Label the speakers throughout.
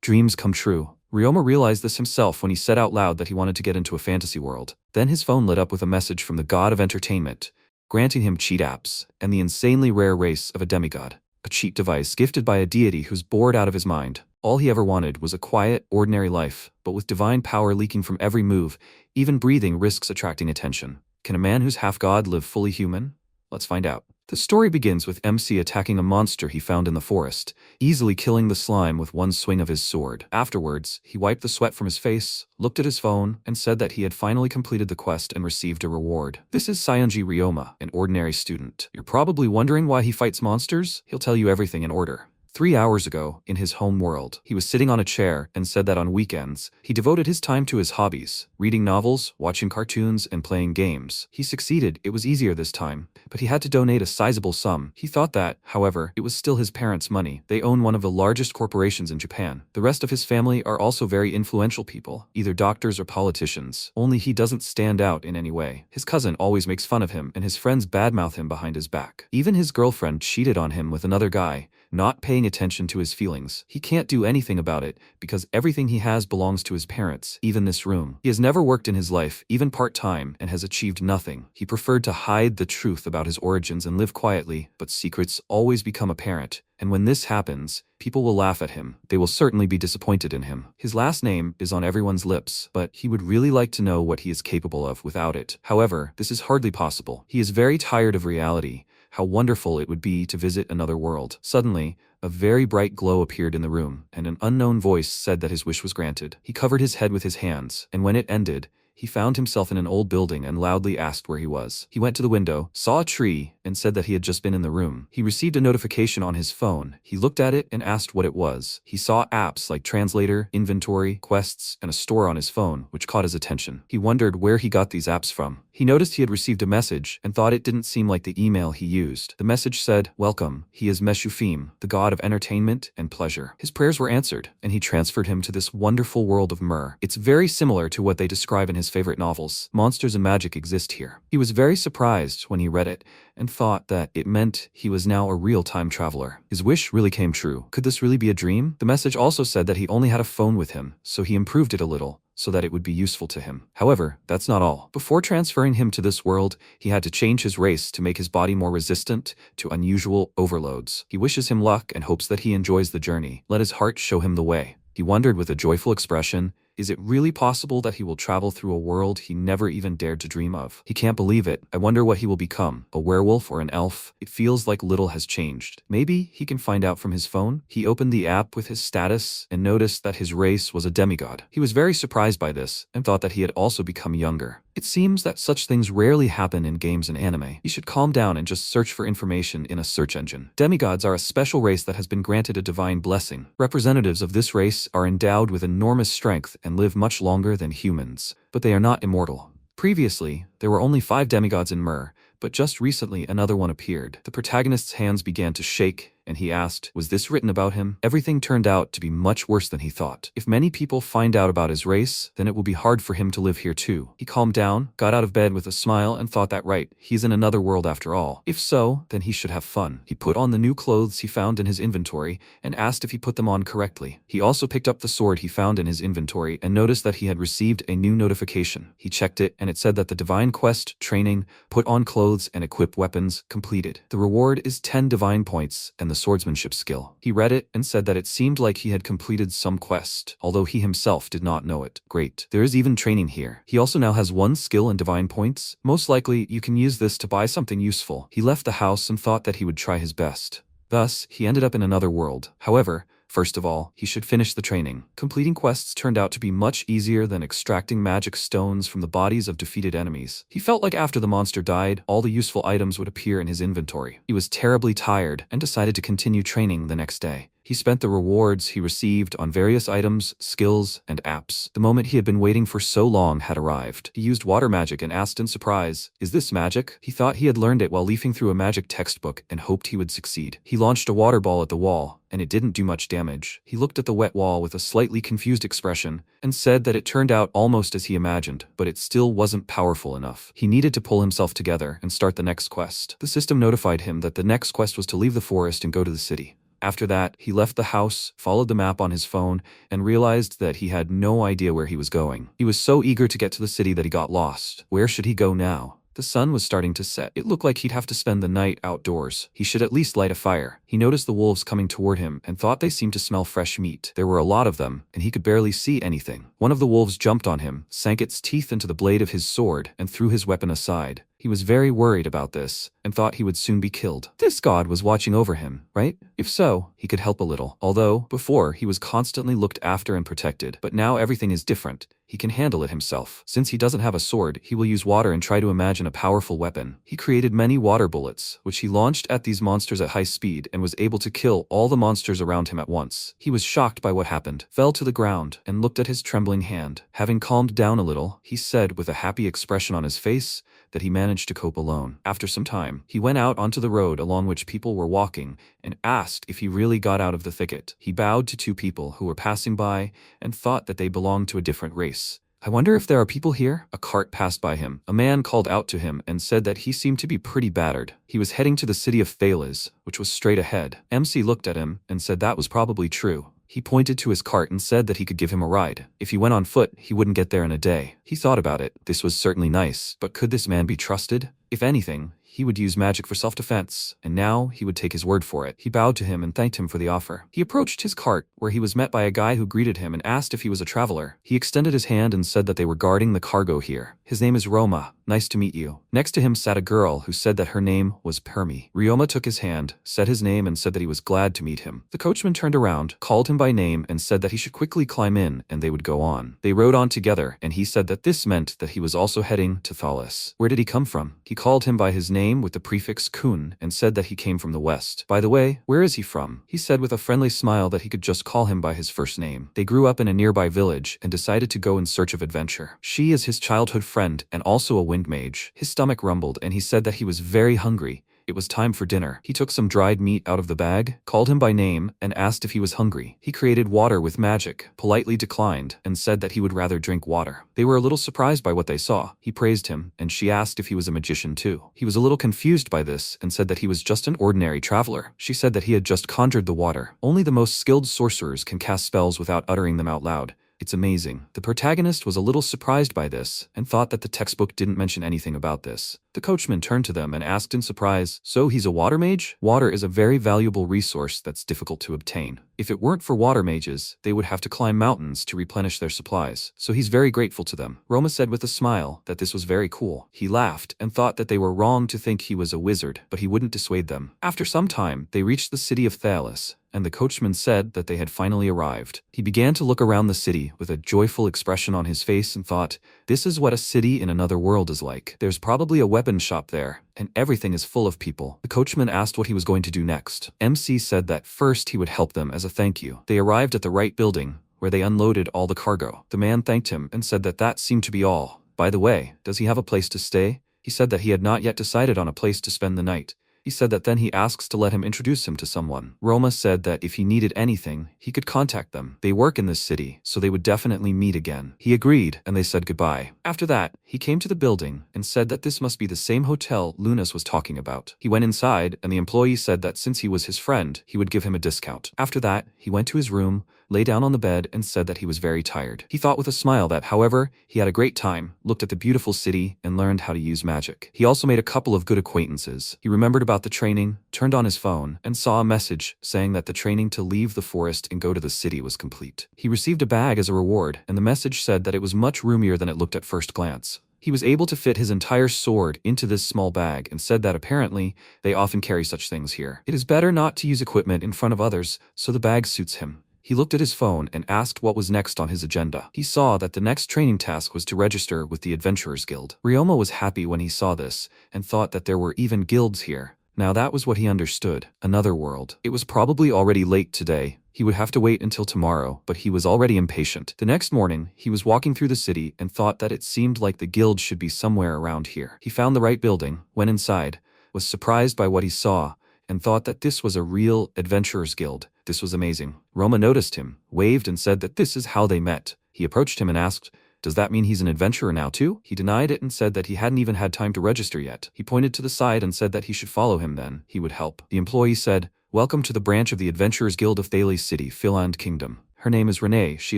Speaker 1: Dreams come true. Riyoma realized this himself when he said out loud that he wanted to get into a fantasy world. Then his phone lit up with a message from the god of entertainment, granting him cheat apps and the insanely rare race of a demigod. A cheat device gifted by a deity who's bored out of his mind. All he ever wanted was a quiet, ordinary life, but with divine power leaking from every move, even breathing risks attracting attention. Can a man who's half god live fully human? Let's find out. The story begins with MC attacking a monster he found in the forest, easily killing the slime with one swing of his sword. Afterwards, he wiped the sweat from his face, looked at his phone, and said that he had finally completed the quest and received a reward. This is Sayonji Riyoma, an ordinary student. You're probably wondering why he fights monsters? He'll tell you everything in order. 3 hours ago, in his home world, he was sitting on a chair and said that on weekends, he devoted his time to his hobbies, reading novels, watching cartoons, and playing games. He succeeded, it was easier this time, but he had to donate a sizable sum. He thought that, however, it was still his parents' money. They own one of the largest corporations in Japan. The rest of his family are also very influential people, either doctors or politicians. Only he doesn't stand out in any way. His cousin always makes fun of him, and his friends badmouth him behind his back. Even his girlfriend cheated on him with another guy, not paying attention to his feelings. He can't do anything about it because everything he has belongs to his parents, even this room. He has never worked in his life, even part-time, and has achieved nothing. He preferred to hide the truth about his origins and live quietly, but secrets always become apparent. And when this happens, people will laugh at him. They will certainly be disappointed in him. His last name is on everyone's lips, but he would really like to know what he is capable of without it. However, this is hardly possible. He is very tired of reality. How wonderful it would be to visit another world. Suddenly, a very bright glow appeared in the room, and an unknown voice said that his wish was granted. He covered his head with his hands, and when it ended, he found himself in an old building and loudly asked where he was. He went to the window, saw a tree, and said that he had just been in the room. He received a notification on his phone. He looked at it and asked what it was. He saw apps like Translator, Inventory, Quests, and a store on his phone, which caught his attention. He wondered where he got these apps from. He noticed he had received a message and thought it didn't seem like the email he used. The message said, "Welcome, he is Meshufim, the god of entertainment and pleasure." His prayers were answered, and he transferred him to this wonderful world of Myrr. It's very similar to what they describe in his favorite novels. Monsters and magic exist here. He was very surprised when he read it, and thought that it meant he was now a real time traveler. His wish really came true. Could this really be a dream? The message also said that he only had a phone with him, so he improved it a little, so that it would be useful to him. However, that's not all. Before transferring him to this world, he had to change his race to make his body more resistant to unusual overloads. He wishes him luck and hopes that he enjoys the journey. Let his heart show him the way. He wondered with a joyful expression, is it really possible that he will travel through a world he never even dared to dream of? He can't believe it. I wonder what he will become, a werewolf or an elf? It feels like little has changed. Maybe he can find out from his phone? He opened the app with his status and noticed that his race was a demigod. He was very surprised by this and thought that he had also become younger. It seems that such things rarely happen in games and anime. He should calm down and just search for information in a search engine. Demigods are a special race that has been granted a divine blessing. Representatives of this race are endowed with enormous strength and live much longer than humans, but they are not immortal. Previously, there were only 5 demigods in Myrr, but just recently another one appeared. The protagonist's hands began to shake, and he asked, was this written about him? Everything turned out to be much worse than he thought. If many people find out about his race, then it will be hard for him to live here too. He calmed down, got out of bed with a smile, and thought that right, he's in another world after all. If so, then he should have fun. He put on the new clothes he found in his inventory, and asked if he put them on correctly. He also picked up the sword he found in his inventory, and noticed that he had received a new notification. He checked it, and it said that the divine quest, training, put on clothes, and equip weapons, completed. The reward is 10 divine points, and the swordsmanship skill. He read it and said that it seemed like he had completed some quest, although he himself did not know it. Great. There is even training here. He also now has 1 skill and divine points. Most likely, you can use this to buy something useful. He left the house and thought that he would try his best. Thus, he ended up in another world. However, first of all, he should finish the training. Completing quests turned out to be much easier than extracting magic stones from the bodies of defeated enemies. He felt like after the monster died, all the useful items would appear in his inventory. He was terribly tired and decided to continue training the next day. He spent the rewards he received on various items, skills, and apps. The moment he had been waiting for so long had arrived. He used water magic and asked in surprise, "Is this magic?" He thought he had learned it while leafing through a magic textbook and hoped he would succeed. He launched a water ball at the wall, and it didn't do much damage. He looked at the wet wall with a slightly confused expression and said that it turned out almost as he imagined, but it still wasn't powerful enough. He needed to pull himself together and start the next quest. The system notified him that the next quest was to leave the forest and go to the city. After that, he left the house, followed the map on his phone, and realized that he had no idea where he was going. He was so eager to get to the city that he got lost. Where should he go now? The sun was starting to set. It looked like he'd have to spend the night outdoors. He should at least light a fire. He noticed the wolves coming toward him and thought they seemed to smell fresh meat. There were a lot of them, and he could barely see anything. One of the wolves jumped on him, sank its teeth into the blade of his sword, and threw his weapon aside. He was very worried about this, and thought he would soon be killed. This god was watching over him, right? If so, he could help a little. Although, before, he was constantly looked after and protected, but now everything is different. He can handle it himself. Since he doesn't have a sword, he will use water and try to imagine a powerful weapon. He created many water bullets, which he launched at these monsters at high speed and was able to kill all the monsters around him at once. He was shocked by what happened, fell to the ground, and looked at his trembling hand. Having calmed down a little, he said with a happy expression on his face that he managed to cope alone. After some time, he went out onto the road along which people were walking and asked if he really got out of the thicket. He bowed to two people who were passing by and thought that they belonged to a different race. I wonder if there are people here? A cart passed by him. A man called out to him and said that he seemed to be pretty battered. He was heading to the city of Fales, which was straight ahead. MC looked at him and said that was probably true. He pointed to his cart and said that he could give him a ride. If he went on foot, he wouldn't get there in a day. He thought about it. This was certainly nice, but could this man be trusted? If anything, he would use magic for self-defense, and now he would take his word for it. He bowed to him and thanked him for the offer. He approached his cart, where he was met by a guy who greeted him and asked if he was a traveler. He extended his hand and said that they were guarding the cargo here. His name is Riyoma. Nice to meet you. Next to him sat a girl who said that her name was Permi. Riyoma took his hand, said his name and said that he was glad to meet him. The coachman turned around, called him by name and said that he should quickly climb in and they would go on. They rode on together and he said that this meant that he was also heading to Fales. Where did he come from? He called him by his name with the prefix Kun and said that he came from the west. By the way, where is he from? He said with a friendly smile that he could just call him by his first name. They grew up in a nearby village and decided to go in search of adventure. She is his childhood friend and also a wind mage. His stomach rumbled and he said that he was very hungry. It was time for dinner. He took some dried meat out of the bag, called him by name, and asked if he was hungry. He created water with magic, politely declined, and said that he would rather drink water. They were a little surprised by what they saw. He praised him, and she asked if he was a magician too. He was a little confused by this and said that he was just an ordinary traveler. She said that he had just conjured the water. Only the most skilled sorcerers can cast spells without uttering them out loud. It's amazing. The protagonist was a little surprised by this and thought that the textbook didn't mention anything about this. The coachman turned to them and asked in surprise, "So he's a water mage?" Water is a very valuable resource that's difficult to obtain. If it weren't for water mages, they would have to climb mountains to replenish their supplies. So he's very grateful to them. Roma said with a smile that this was very cool. He laughed and thought that they were wrong to think he was a wizard, but he wouldn't dissuade them. After some time, they reached the city of Fales, and the coachman said that they had finally arrived. He began to look around the city with a joyful expression on his face and thought, this is what a city in another world is like. There's probably a weapon shop there, and everything is full of people. The coachman asked what he was going to do next. MC said that first he would help them as a thank you. They arrived at the right building, where they unloaded all the cargo. The man thanked him and said that that seemed to be all. By the way, does he have a place to stay? He said that he had not yet decided on a place to spend the night. He said that then he asks to let him introduce him to someone. Roma said that if he needed anything, he could contact them. They work in this city, so they would definitely meet again. He agreed, and they said goodbye. After that, he came to the building and said that this must be the same hotel Lunas was talking about. He went inside, and the employee said that since he was his friend, he would give him a discount. After that, he went to his room, lay down on the bed, and said that he was very tired. He thought with a smile that, however, he had a great time, looked at the beautiful city, and learned how to use magic. He also made a couple of good acquaintances. He remembered about the training, turned on his phone, and saw a message saying that the training to leave the forest and go to the city was complete. He received a bag as a reward, and the message said that it was much roomier than it looked at first glance. He was able to fit his entire sword into this small bag and said that apparently they often carry such things here. It is better not to use equipment in front of others, so the bag suits him. He looked at his phone and asked what was next on his agenda. He saw that the next training task was to register with the Adventurers Guild. Riyoma was happy when he saw this and thought that there were even guilds here. Now that was what he understood. Another world. It was probably already late today. He would have to wait until tomorrow, but he was already impatient. The next morning, he was walking through the city and thought that it seemed like the guild should be somewhere around here. He found the right building, went inside, was surprised by what he saw, and thought that this was a real Adventurers Guild. This was amazing. Roma noticed him, waved and said that this is how they met. He approached him and asked, "Does that mean he's an adventurer now too?" He denied it and said that he hadn't even had time to register yet. He pointed to the side and said that he should follow him then. He would help. The employee said, Welcome to the branch of the Adventurers Guild of Thales City, Finland Kingdom. Her name is Renee. She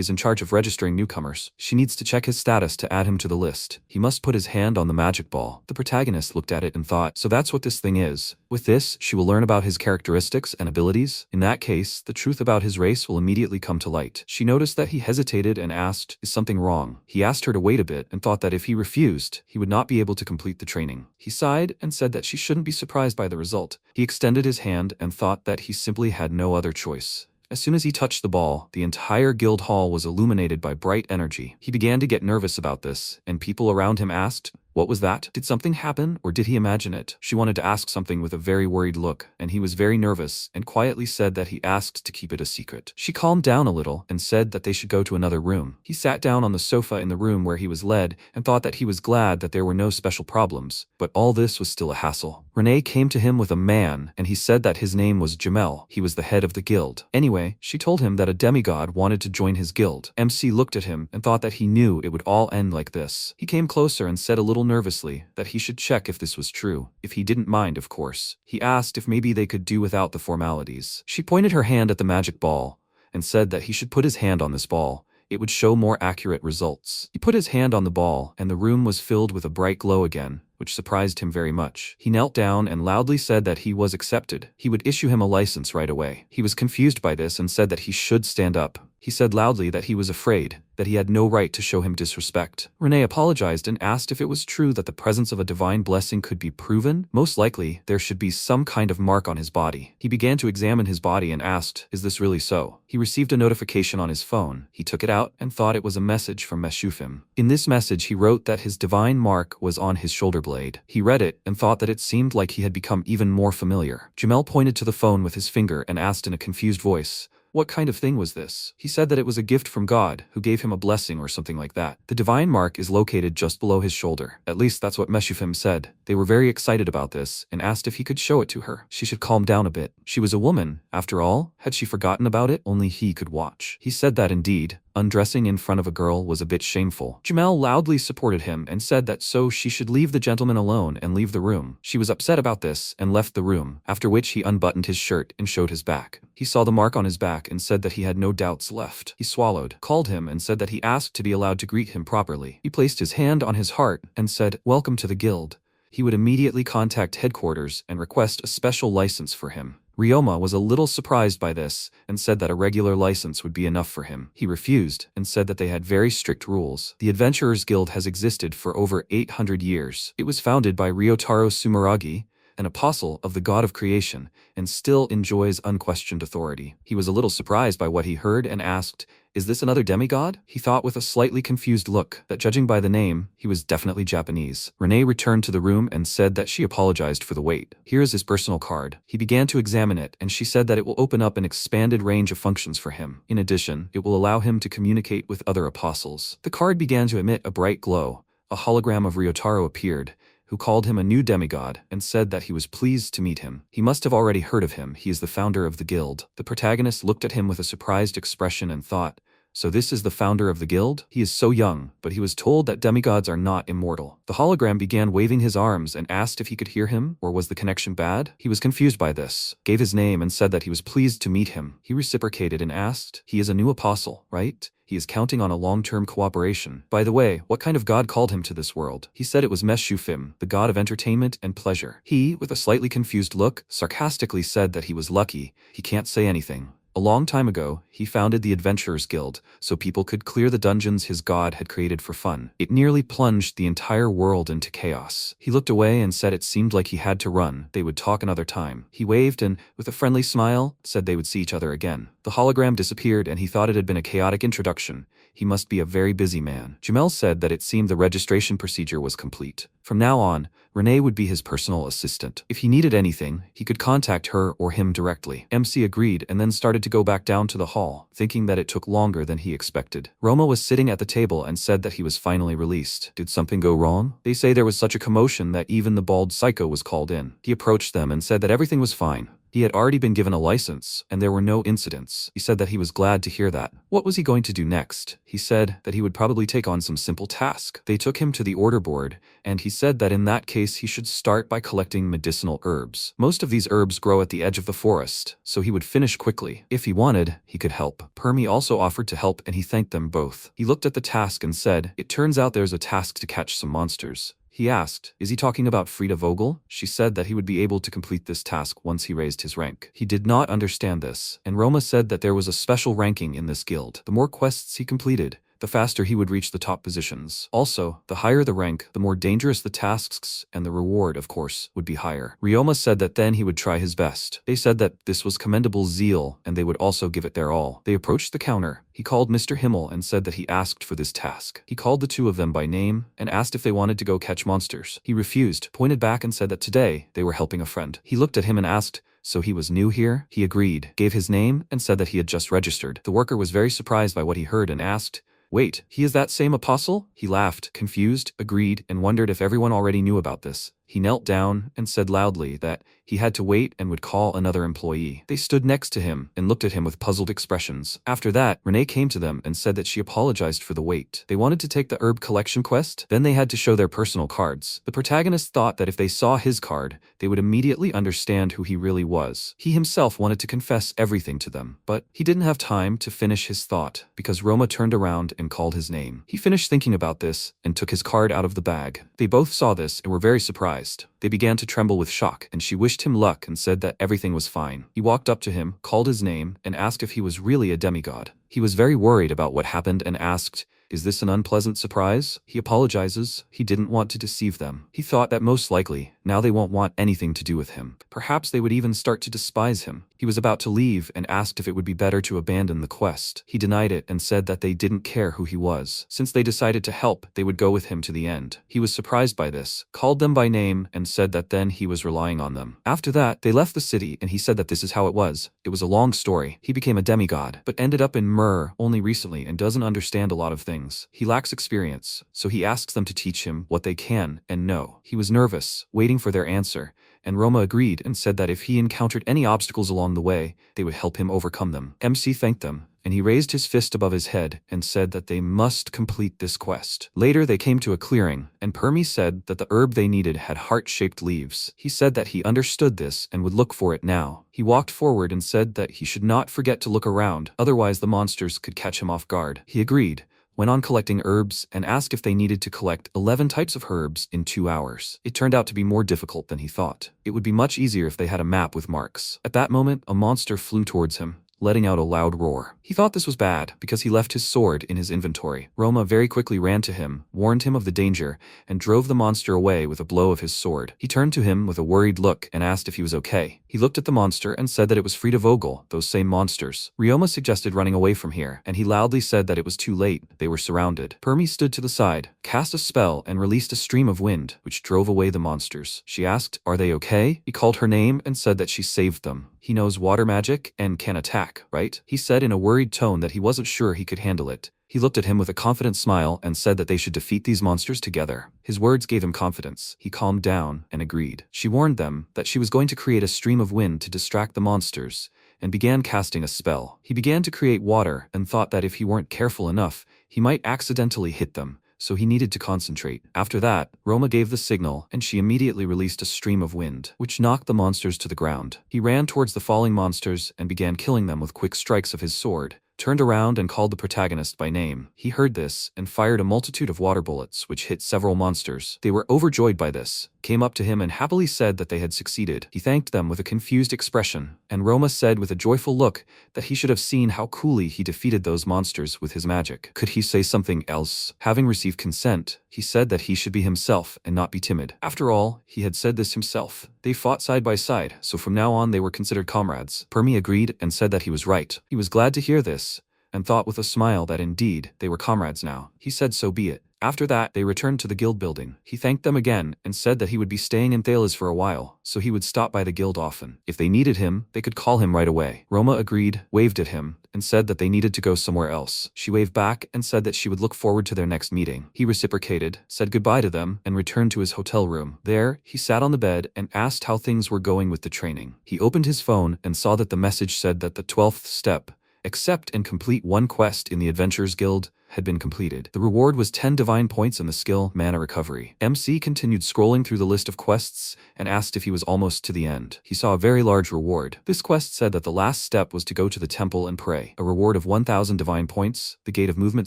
Speaker 1: is in charge of registering newcomers. She needs to check his status to add him to the list. He must put his hand on the magic ball. The protagonist looked at it and thought, so that's what this thing is. With this, she will learn about his characteristics and abilities. In that case, the truth about his race will immediately come to light. She noticed that he hesitated and asked, is something wrong? He asked her to wait a bit and thought that if he refused, he would not be able to complete the training. He sighed and said that she shouldn't be surprised by the result. He extended his hand and thought that he simply had no other choice. As soon as he touched the ball, the entire guild hall was illuminated by bright energy. He began to get nervous about this, and people around him asked, what was that? Did something happen, or did he imagine it? She wanted to ask something with a very worried look, and he was very nervous and quietly said that he asked to keep it a secret. She calmed down a little and said that they should go to another room. He sat down on the sofa in the room where he was led and thought that he was glad that there were no special problems, but all this was still a hassle. Renee came to him with a man, and he said that his name was Jamel. He was the head of the guild. Anyway, she told him that a demigod wanted to join his guild. MC looked at him and thought that he knew it would all end like this. He came closer and said a little nervously that he should check if this was true, if he didn't mind, of course. He asked if maybe they could do without the formalities. She pointed her hand at the magic ball and said that he should put his hand on this ball. It would show more accurate results. He put his hand on the ball, and the room was filled with a bright glow again, which surprised him very much. He knelt down and loudly said that he was accepted. He would issue him a license right away. He was confused by this and said that he should stand up. He said loudly that he was afraid, that he had no right to show him disrespect. Renee apologized and asked if it was true that the presence of a divine blessing could be proven. Most likely, there should be some kind of mark on his body. He began to examine his body and asked, is this really so? He received a notification on his phone. He took it out and thought it was a message from Meshufim. In this message, he wrote that his divine mark was on his shoulder blade. He read it and thought that it seemed like he had become even more familiar. Jamel pointed to the phone with his finger and asked in a confused voice, what kind of thing was this? He said that it was a gift from God, who gave him a blessing or something like that. The divine mark is located just below his shoulder. At least that's what Meshufim said. They were very excited about this and asked if he could show it to her. She should calm down a bit. She was a woman, after all. Had she forgotten about it? Only he could watch. He said that indeed, undressing in front of a girl was a bit shameful. Jamel loudly supported him and said that so she should leave the gentleman alone and leave the room. She was upset about this and left the room, after which he unbuttoned his shirt and showed his back. He saw the mark on his back and said that he had no doubts left. He swallowed, called him and said that he asked to be allowed to greet him properly. He placed his hand on his heart and said, welcome to the guild. He would immediately contact headquarters and request a special license for him. Riyoma was a little surprised by this and said that a regular license would be enough for him. He refused and said that they had very strict rules. The Adventurers Guild has existed for over 800 years. It was founded by Ryotaro Sumeragi, an apostle of the god of creation, and still enjoys unquestioned authority. He was a little surprised by what he heard and asked, is this another demigod? He thought with a slightly confused look that judging by the name, he was definitely Japanese. Renee returned to the room and said that she apologized for the wait. Here is his personal card. He began to examine it and she said that it will open up an expanded range of functions for him. In addition, it will allow him to communicate with other apostles. The card began to emit a bright glow. A hologram of Ryotaro appeared, who called him a new demigod and said that he was pleased to meet him. He must have already heard of him. He is the founder of the guild. The protagonist looked at him with a surprised expression and thought, so this is the founder of the guild? He is so young, but he was told that demigods are not immortal. The hologram began waving his arms and asked if he could hear him, or was the connection bad? He was confused by this, gave his name and said that he was pleased to meet him. He reciprocated and asked, he is a new apostle, right? He is counting on a long-term cooperation. By the way, what kind of god called him to this world? He said it was Meshufim, the god of entertainment and pleasure. He, with a slightly confused look, sarcastically said that he was lucky. He can't say anything. A long time ago, he founded the Adventurers Guild, so people could clear the dungeons his god had created for fun. It nearly plunged the entire world into chaos. He looked away and said it seemed like he had to run. They would talk another time. He waved and, with a friendly smile, said they would see each other again. The hologram disappeared and he thought it had been a chaotic introduction. He must be a very busy man. Jamel said that it seemed the registration procedure was complete. From now on, Renee would be his personal assistant. If he needed anything, he could contact her or him directly. MC agreed and then started to go back down to the hall, thinking that it took longer than he expected. Roma was sitting at the table and said that he was finally released. Did something go wrong? They say there was such a commotion that even the bald psycho was called in. He approached them and said that everything was fine. He had already been given a license, and there were no incidents. He said that he was glad to hear that. What was he going to do next? He said that he would probably take on some simple task. They took him to the order board, and he said that in that case he should start by collecting medicinal herbs. Most of these herbs grow at the edge of the forest, so he would finish quickly. If he wanted, he could help. Permy also offered to help, and he thanked them both. He looked at the task and said, "It turns out there's a task to catch some monsters." He asked, "Is he talking about Frida Vogel?" She said that he would be able to complete this task once he raised his rank. He did not understand this, and Roma said that there was a special ranking in this guild. The more quests he completed, the faster he would reach the top positions. Also, the higher the rank, the more dangerous the tasks, and the reward, of course, would be higher. Riyoma said that then he would try his best. They said that this was commendable zeal, and they would also give it their all. They approached the counter. He called Mr. Himmel and said that he asked for this task. He called the two of them by name and asked if they wanted to go catch monsters. He refused, pointed back and said that today they were helping a friend. He looked at him and asked, "So he was new here?" He agreed, gave his name, and said that he had just registered. The worker was very surprised by what he heard and asked, "Wait, he is that same apostle?" He laughed, confused, agreed, and wondered if everyone already knew about this. He knelt down and said loudly that he had to wait and would call another employee. They stood next to him and looked at him with puzzled expressions. After that, Renee came to them and said that she apologized for the wait. They wanted to take the herb collection quest, then they had to show their personal cards. The protagonist thought that if they saw his card, they would immediately understand who he really was. He himself wanted to confess everything to them, but he didn't have time to finish his thought because Roma turned around and called his name. He finished thinking about this and took his card out of the bag. They both saw this and were very surprised. They began to tremble with shock, and she wished him luck and said that everything was fine. He walked up to him, called his name, and asked if he was really a demigod. He was very worried about what happened and asked, "Is this an unpleasant surprise?" He apologizes. He didn't want to deceive them. He thought that most likely, now they won't want anything to do with him. Perhaps they would even start to despise him. He was about to leave and asked if it would be better to abandon the quest. He denied it and said that they didn't care who he was. Since they decided to help, they would go with him to the end. He was surprised by this, called them by name, and said that then he was relying on them. After that, they left the city and he said that this is how it was. It was a long story. He became a demigod, but ended up in Myrr only recently and doesn't understand a lot of things. He lacks experience, so he asks them to teach him what they can and know. He was nervous, waiting for their answer, and Roma agreed and said that if he encountered any obstacles along the way, they would help him overcome them. MC thanked them, and he raised his fist above his head and said that they must complete this quest. Later they came to a clearing, and Permy said that the herb they needed had heart-shaped leaves. He said that he understood this and would look for it now. He walked forward and said that he should not forget to look around, otherwise the monsters could catch him off guard. He agreed, went on collecting herbs, and asked if they needed to collect 11 types of herbs in 2 hours. It turned out to be more difficult than he thought. It would be much easier if they had a map with marks. At that moment, a monster flew towards him, letting out a loud roar. He thought this was bad because he left his sword in his inventory. Roma very quickly ran to him, warned him of the danger, and drove the monster away with a blow of his sword. He turned to him with a worried look and asked if he was okay. He looked at the monster and said that it was Frida Vogel, those same monsters. Riyoma suggested running away from here, and he loudly said that it was too late. They were surrounded. Permy stood to the side, cast a spell, and released a stream of wind, which drove away the monsters. She asked, "Are they okay?" He called her name and said that she saved them. He knows water magic and can attack, right? He said in a worried tone that he wasn't sure he could handle it. He looked at him with a confident smile and said that they should defeat these monsters together. His words gave him confidence. He calmed down and agreed. She warned them that she was going to create a stream of wind to distract the monsters, and began casting a spell. He began to create water and thought that if he weren't careful enough, he might accidentally hit them, so he needed to concentrate. After that, Roma gave the signal, and she immediately released a stream of wind, which knocked the monsters to the ground. He ran towards the falling monsters and began killing them with quick strikes of his sword, turned around and called the protagonist by name. He heard this and fired a multitude of water bullets which hit several monsters. They were overjoyed by this, came up to him and happily said that they had succeeded. He thanked them with a confused expression, and Roma said with a joyful look that he should have seen how coolly he defeated those monsters with his magic. Could he say something else? Having received consent, he said that he should be himself and not be timid. After all, he had said this himself. They fought side by side, so from now on they were considered comrades. Permy agreed and said that he was right. He was glad to hear this, and thought with a smile that indeed, they were comrades now. He said so be it. After that, they returned to the guild building. He thanked them again and said that he would be staying in Fales for a while, so he would stop by the guild often. If they needed him, they could call him right away. Roma agreed, waved at him, and said that they needed to go somewhere else. She waved back and said that she would look forward to their next meeting. He reciprocated, said goodbye to them, and returned to his hotel room. There, he sat on the bed and asked how things were going with the training. He opened his phone and saw that the message said that the 12th step, accept and complete one quest in the Adventurers Guild, had been completed. The reward was 10 divine points in the skill Mana Recovery. MC continued scrolling through the list of quests and asked if he was almost to the end. He saw a very large reward. This quest said that the last step was to go to the temple and pray. A reward of 1,000 divine points, the Gate of Movement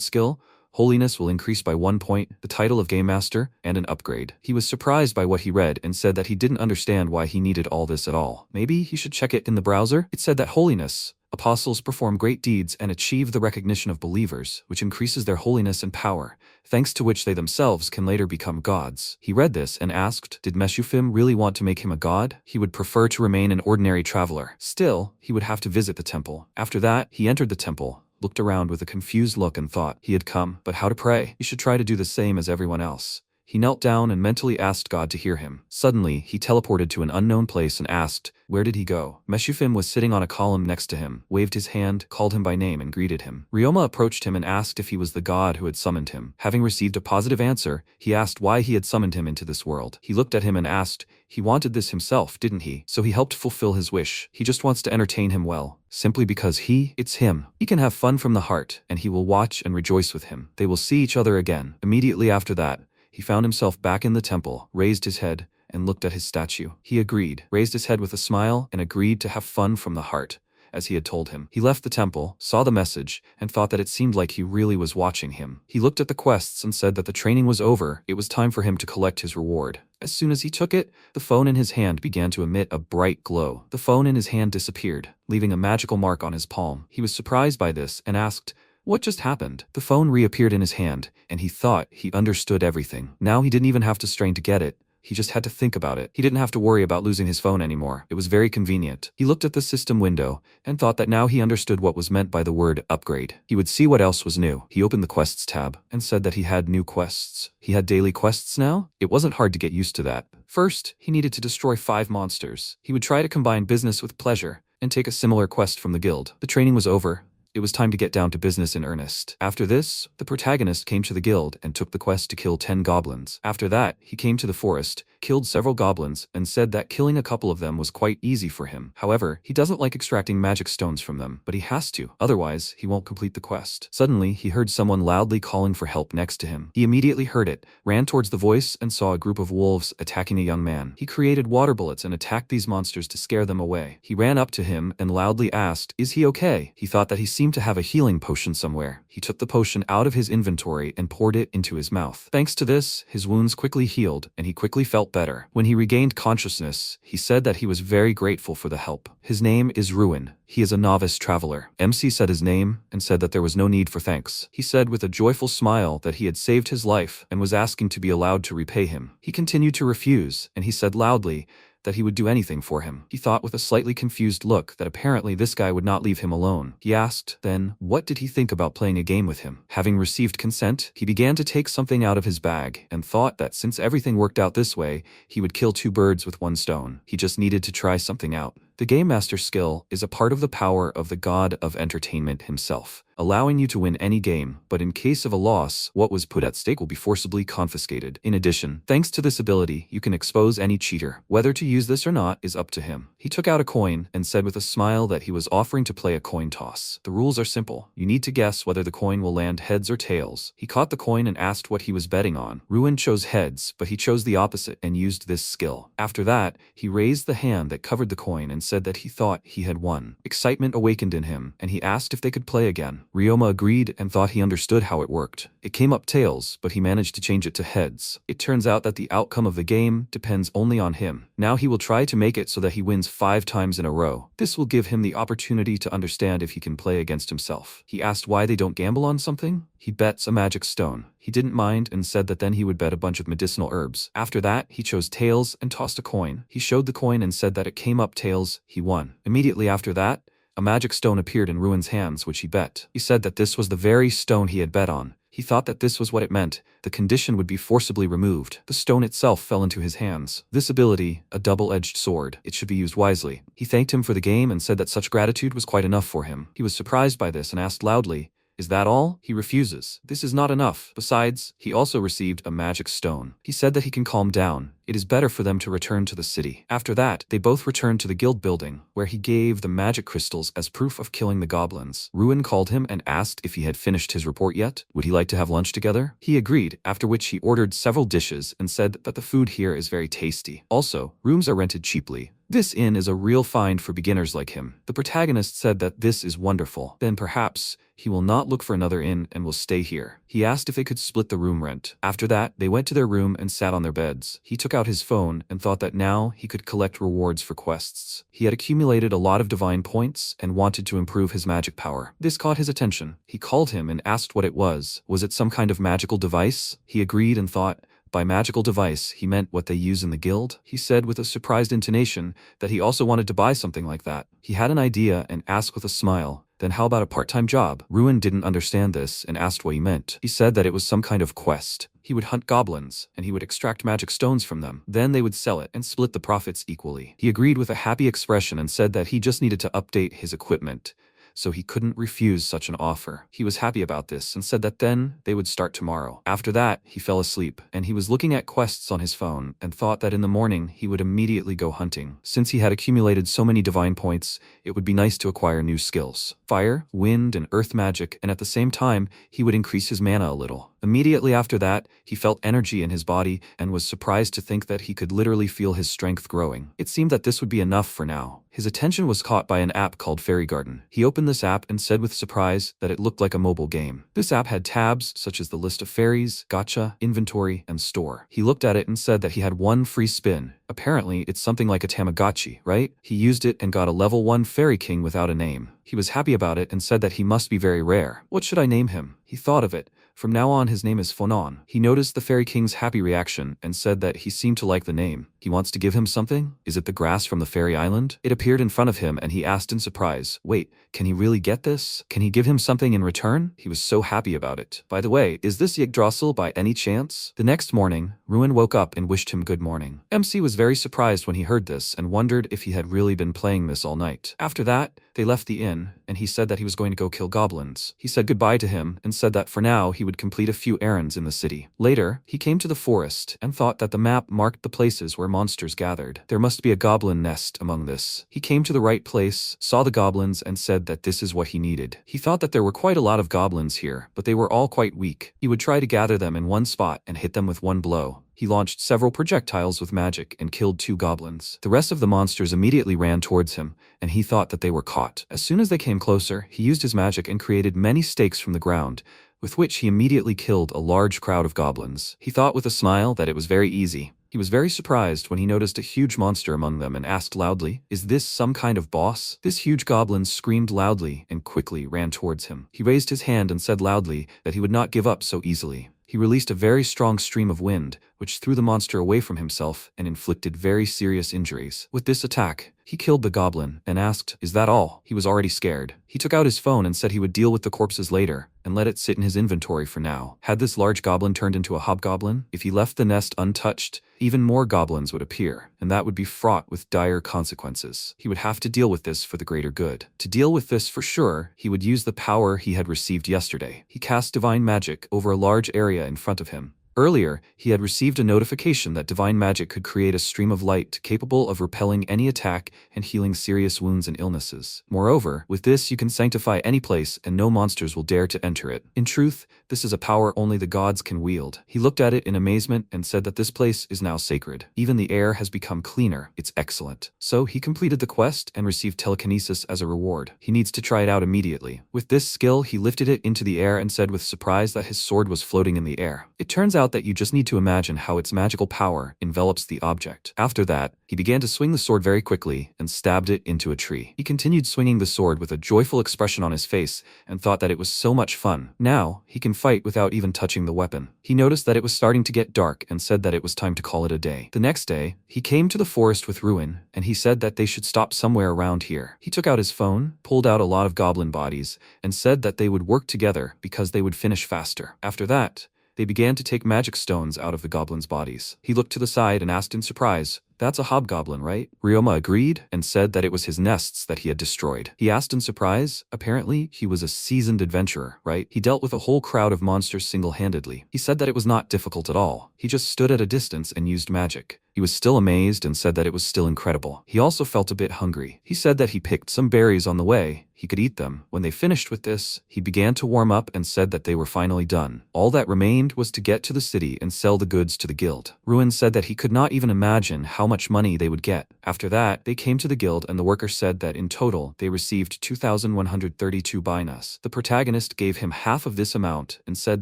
Speaker 1: skill, Holiness will increase by 1 point, the title of Game Master, and an upgrade. He was surprised by what he read and said that he didn't understand why he needed all this at all. Maybe he should check it in the browser? It said that Holiness, apostles perform great deeds and achieve the recognition of believers, which increases their holiness and power, thanks to which they themselves can later become gods. He read this and asked, did Meshufim really want to make him a god? He would prefer to remain an ordinary traveler. Still, he would have to visit the temple. After that, he entered the temple, looked around with a confused look and thought he had come, but how to pray? He should try to do the same as everyone else. He knelt down and mentally asked God to hear him. Suddenly, he teleported to an unknown place and asked, where did he go? Meshufim was sitting on a column next to him, waved his hand, called him by name and greeted him. Riyoma approached him and asked if he was the god who had summoned him. Having received a positive answer, he asked why he had summoned him into this world. He looked at him and asked, he wanted this himself, didn't he? So he helped fulfill his wish. He just wants to entertain him well. Simply because it's him. He can have fun from the heart, and he will watch and rejoice with him. They will see each other again. Immediately after that, he found himself back in the temple, raised his head, and looked at his statue. He agreed, raised his head with a smile, and agreed to have fun from the heart, as he had told him. He left the temple, saw the message, and thought that it seemed like he really was watching him. He looked at the quests and said that the training was over. It was time for him to collect his reward. As soon as he took it, the phone in his hand began to emit a bright glow. The phone in his hand disappeared, leaving a magical mark on his palm. He was surprised by this and asked, what just happened? The phone reappeared in his hand, and he thought he understood everything. Now he didn't even have to strain to get it. He just had to think about it. He didn't have to worry about losing his phone anymore. It was very convenient. He looked at the system window and thought that now he understood what was meant by the word upgrade. He would see what else was new. He opened the quests tab and said that he had new quests. He had daily quests now? It wasn't hard to get used to that. First, he needed to destroy 5 monsters. He would try to combine business with pleasure and take a similar quest from the guild. The training was over. It was time to get down to business in earnest. After this, the protagonist came to the guild and took the quest to kill 10 goblins. After that, he came to the forest, killed several goblins, and said that killing a couple of them was quite easy for him. However, he doesn't like extracting magic stones from them, but he has to, otherwise he won't complete the quest. Suddenly, he heard someone loudly calling for help next to him. He immediately heard it, ran towards the voice, and saw a group of wolves attacking a young man. He created water bullets and attacked these monsters to scare them away. He ran up to him and loudly asked, is he okay? He thought that he seemed to have a healing potion somewhere. He took the potion out of his inventory and poured it into his mouth. Thanks to this, his wounds quickly healed, and he quickly felt better. When he regained consciousness, he said that he was very grateful for the help. His name is Ruin. He is a novice traveler. MC said his name and said that there was no need for thanks. He said with a joyful smile that he had saved his life and was asking to be allowed to repay him. He continued to refuse, and he said loudly that he would do anything for him. He thought with a slightly confused look that apparently this guy would not leave him alone. He asked, then, what did he think about playing a game with him? Having received consent, he began to take something out of his bag and thought that since everything worked out this way, he would kill 2 birds with 1 stone. He just needed to try something out. The Game Master skill is a part of the power of the god of entertainment himself, allowing you to win any game, but in case of a loss, what was put at stake will be forcibly confiscated. In addition, thanks to this ability, you can expose any cheater. Whether to use this or not is up to him. He took out a coin and said with a smile that he was offering to play a coin toss. The rules are simple. You need to guess whether the coin will land heads or tails. He caught the coin and asked what he was betting on. Ruin chose heads, but he chose the opposite and used this skill. After that, he raised the hand that covered the coin and said that he thought he had won. Excitement awakened in him, and he asked if they could play again. Riyoma agreed and thought he understood how it worked. It came up tails, but he managed to change it to heads. It turns out that the outcome of the game depends only on him. Now he will try to make it so that he wins 5 times in a row. This will give him the opportunity to understand if he can play against himself. He asked why they don't gamble on something. He bets a magic stone. He didn't mind and said that then he would bet a bunch of medicinal herbs. After that, he chose tails and tossed a coin. He showed the coin and said that it came up tails. He won. Immediately after that, a magic stone appeared in Ruin's hands which he bet. He said that this was the very stone he had bet on. He thought that this was what it meant. The condition would be forcibly removed. The stone itself fell into his hands. This ability, a double-edged sword, it should be used wisely. He thanked him for the game and said that such gratitude was quite enough for him. He was surprised by this and asked loudly, "Is that all?" He refuses. This is not enough. Besides, he also received a magic stone. He said that he can calm down. It is better for them to return to the city. After that, they both returned to the guild building, where he gave the magic crystals as proof of killing the goblins. Ruin called him and asked if he had finished his report yet. Would he like to have lunch together? He agreed, after which he ordered several dishes and said that the food here is very tasty. Also, rooms are rented cheaply. This inn is a real find for beginners like him. The protagonist said that this is wonderful. Then perhaps he will not look for another inn and will stay here. He asked if they could split the room rent. After that, they went to their room and sat on their beds. He took out his phone and thought that now he could collect rewards for quests. He had accumulated a lot of divine points and wanted to improve his magic power. This caught his attention. He called him and asked what it was. Was it some kind of magical device? He agreed and thought, by magical device, he meant what they use in the guild. He said with a surprised intonation that he also wanted to buy something like that. He had an idea and asked with a smile, "Then how about a part-time job?" Ruin didn't understand this and asked what he meant. He said that it was some kind of quest. He would hunt goblins, and he would extract magic stones from them. Then they would sell it and split the profits equally. He agreed with a happy expression and said that he just needed to update his equipment, so he couldn't refuse such an offer. He was happy about this and said that then they would start tomorrow. After that, he fell asleep, and he was looking at quests on his phone and thought that in the morning he would immediately go hunting. Since he had accumulated so many divine points, it would be nice to acquire new skills. Fire, wind, and earth magic, and at the same time, he would increase his mana a little. Immediately after that, he felt energy in his body and was surprised to think that he could literally feel his strength growing. It seemed that this would be enough for now. His attention was caught by an app called Fairy Garden. He opened this app and said with surprise that it looked like a mobile game. This app had tabs such as the list of fairies, gacha, inventory, and store. He looked at it and said that he had one free spin. Apparently, it's something like a Tamagotchi, right? He used it and got a level 1 fairy king without a name. He was happy about it and said that he must be very rare. What should I name him? He thought of it. From now on, his name is Fonon. He noticed the Fairy King's happy reaction and said that he seemed to like the name. He wants to give him something? Is it the grass from the fairy island? It appeared in front of him and he asked in surprise, "Wait, can he really get this? Can he give him something in return?" He was so happy about it. By the way, is this Yggdrasil by any chance? The next morning, Ruin woke up and wished him good morning. MC was very surprised when he heard this and wondered if he had really been playing this all night. After that, they left the inn, and he said that he was going to go kill goblins. He said goodbye to him and said that for now he would complete a few errands in the city. Later, he came to the forest and thought that the map marked the places where monsters gathered. There must be a goblin nest among this. He came to the right place, saw the goblins, and said that this is what he needed. He thought that there were quite a lot of goblins here, but they were all quite weak. He would try to gather them in one spot and hit them with one blow. He launched several projectiles with magic and killed 2 goblins. The rest of the monsters immediately ran towards him, and he thought that they were caught. As soon as they came closer, he used his magic and created many stakes from the ground, with which he immediately killed a large crowd of goblins. He thought with a smile that it was very easy. He was very surprised when he noticed a huge monster among them and asked loudly, "Is this some kind of boss?" This huge goblin screamed loudly and quickly ran towards him. He raised his hand and said loudly that he would not give up so easily. He released a very strong stream of wind, which threw the monster away from himself and inflicted very serious injuries. With this attack, he killed the goblin and asked, "Is that all?" He was already scared. He took out his phone and said he would deal with the corpses later and let it sit in his inventory for now. Had this large goblin turned into a hobgoblin? If he left the nest untouched, even more goblins would appear, and that would be fraught with dire consequences. He would have to deal with this for the greater good. To deal with this for sure, he would use the power he had received yesterday. He cast divine magic over a large area in front of him. Earlier, he had received a notification that divine magic could create a stream of light capable of repelling any attack and healing serious wounds and illnesses. Moreover, with this you can sanctify any place and no monsters will dare to enter it. In truth, this is a power only the gods can wield. He looked at it in amazement and said that this place is now sacred. Even the air has become cleaner. It's excellent. So he completed the quest and received telekinesis as a reward. He needs to try it out immediately. With this skill, he lifted it into the air and said with surprise that his sword was floating in the air. It turns out out that you just need to imagine how its magical power envelops the object. After that, he began to swing the sword very quickly and stabbed it into a tree. He continued swinging the sword with a joyful expression on his face and thought that it was so much fun. Now, he can fight without even touching the weapon. He noticed that it was starting to get dark and said that it was time to call it a day. The next day, he came to the forest with Ruin, and he said that they should stop somewhere around here. He took out his phone, pulled out a lot of goblin bodies, and said that they would work together because they would finish faster. After that, they began to take magic stones out of the goblins' bodies. He looked to the side and asked in surprise, "That's a hobgoblin, right?" Riyoma agreed and said that it was his nests that he had destroyed. He asked in surprise, apparently he was a seasoned adventurer, right? He dealt with a whole crowd of monsters single-handedly. He said that it was not difficult at all. He just stood at a distance and used magic. He was still amazed and said that it was still incredible. He also felt a bit hungry. He said that he picked some berries on the way. He could eat them. When they finished with this, he began to warm up and said that they were finally done. All that remained was to get to the city and sell the goods to the guild. Ruin said that he could not even imagine how much money they would get. After that, they came to the guild and the worker said that in total, they received 2,132 binas. The protagonist gave him half of this amount and said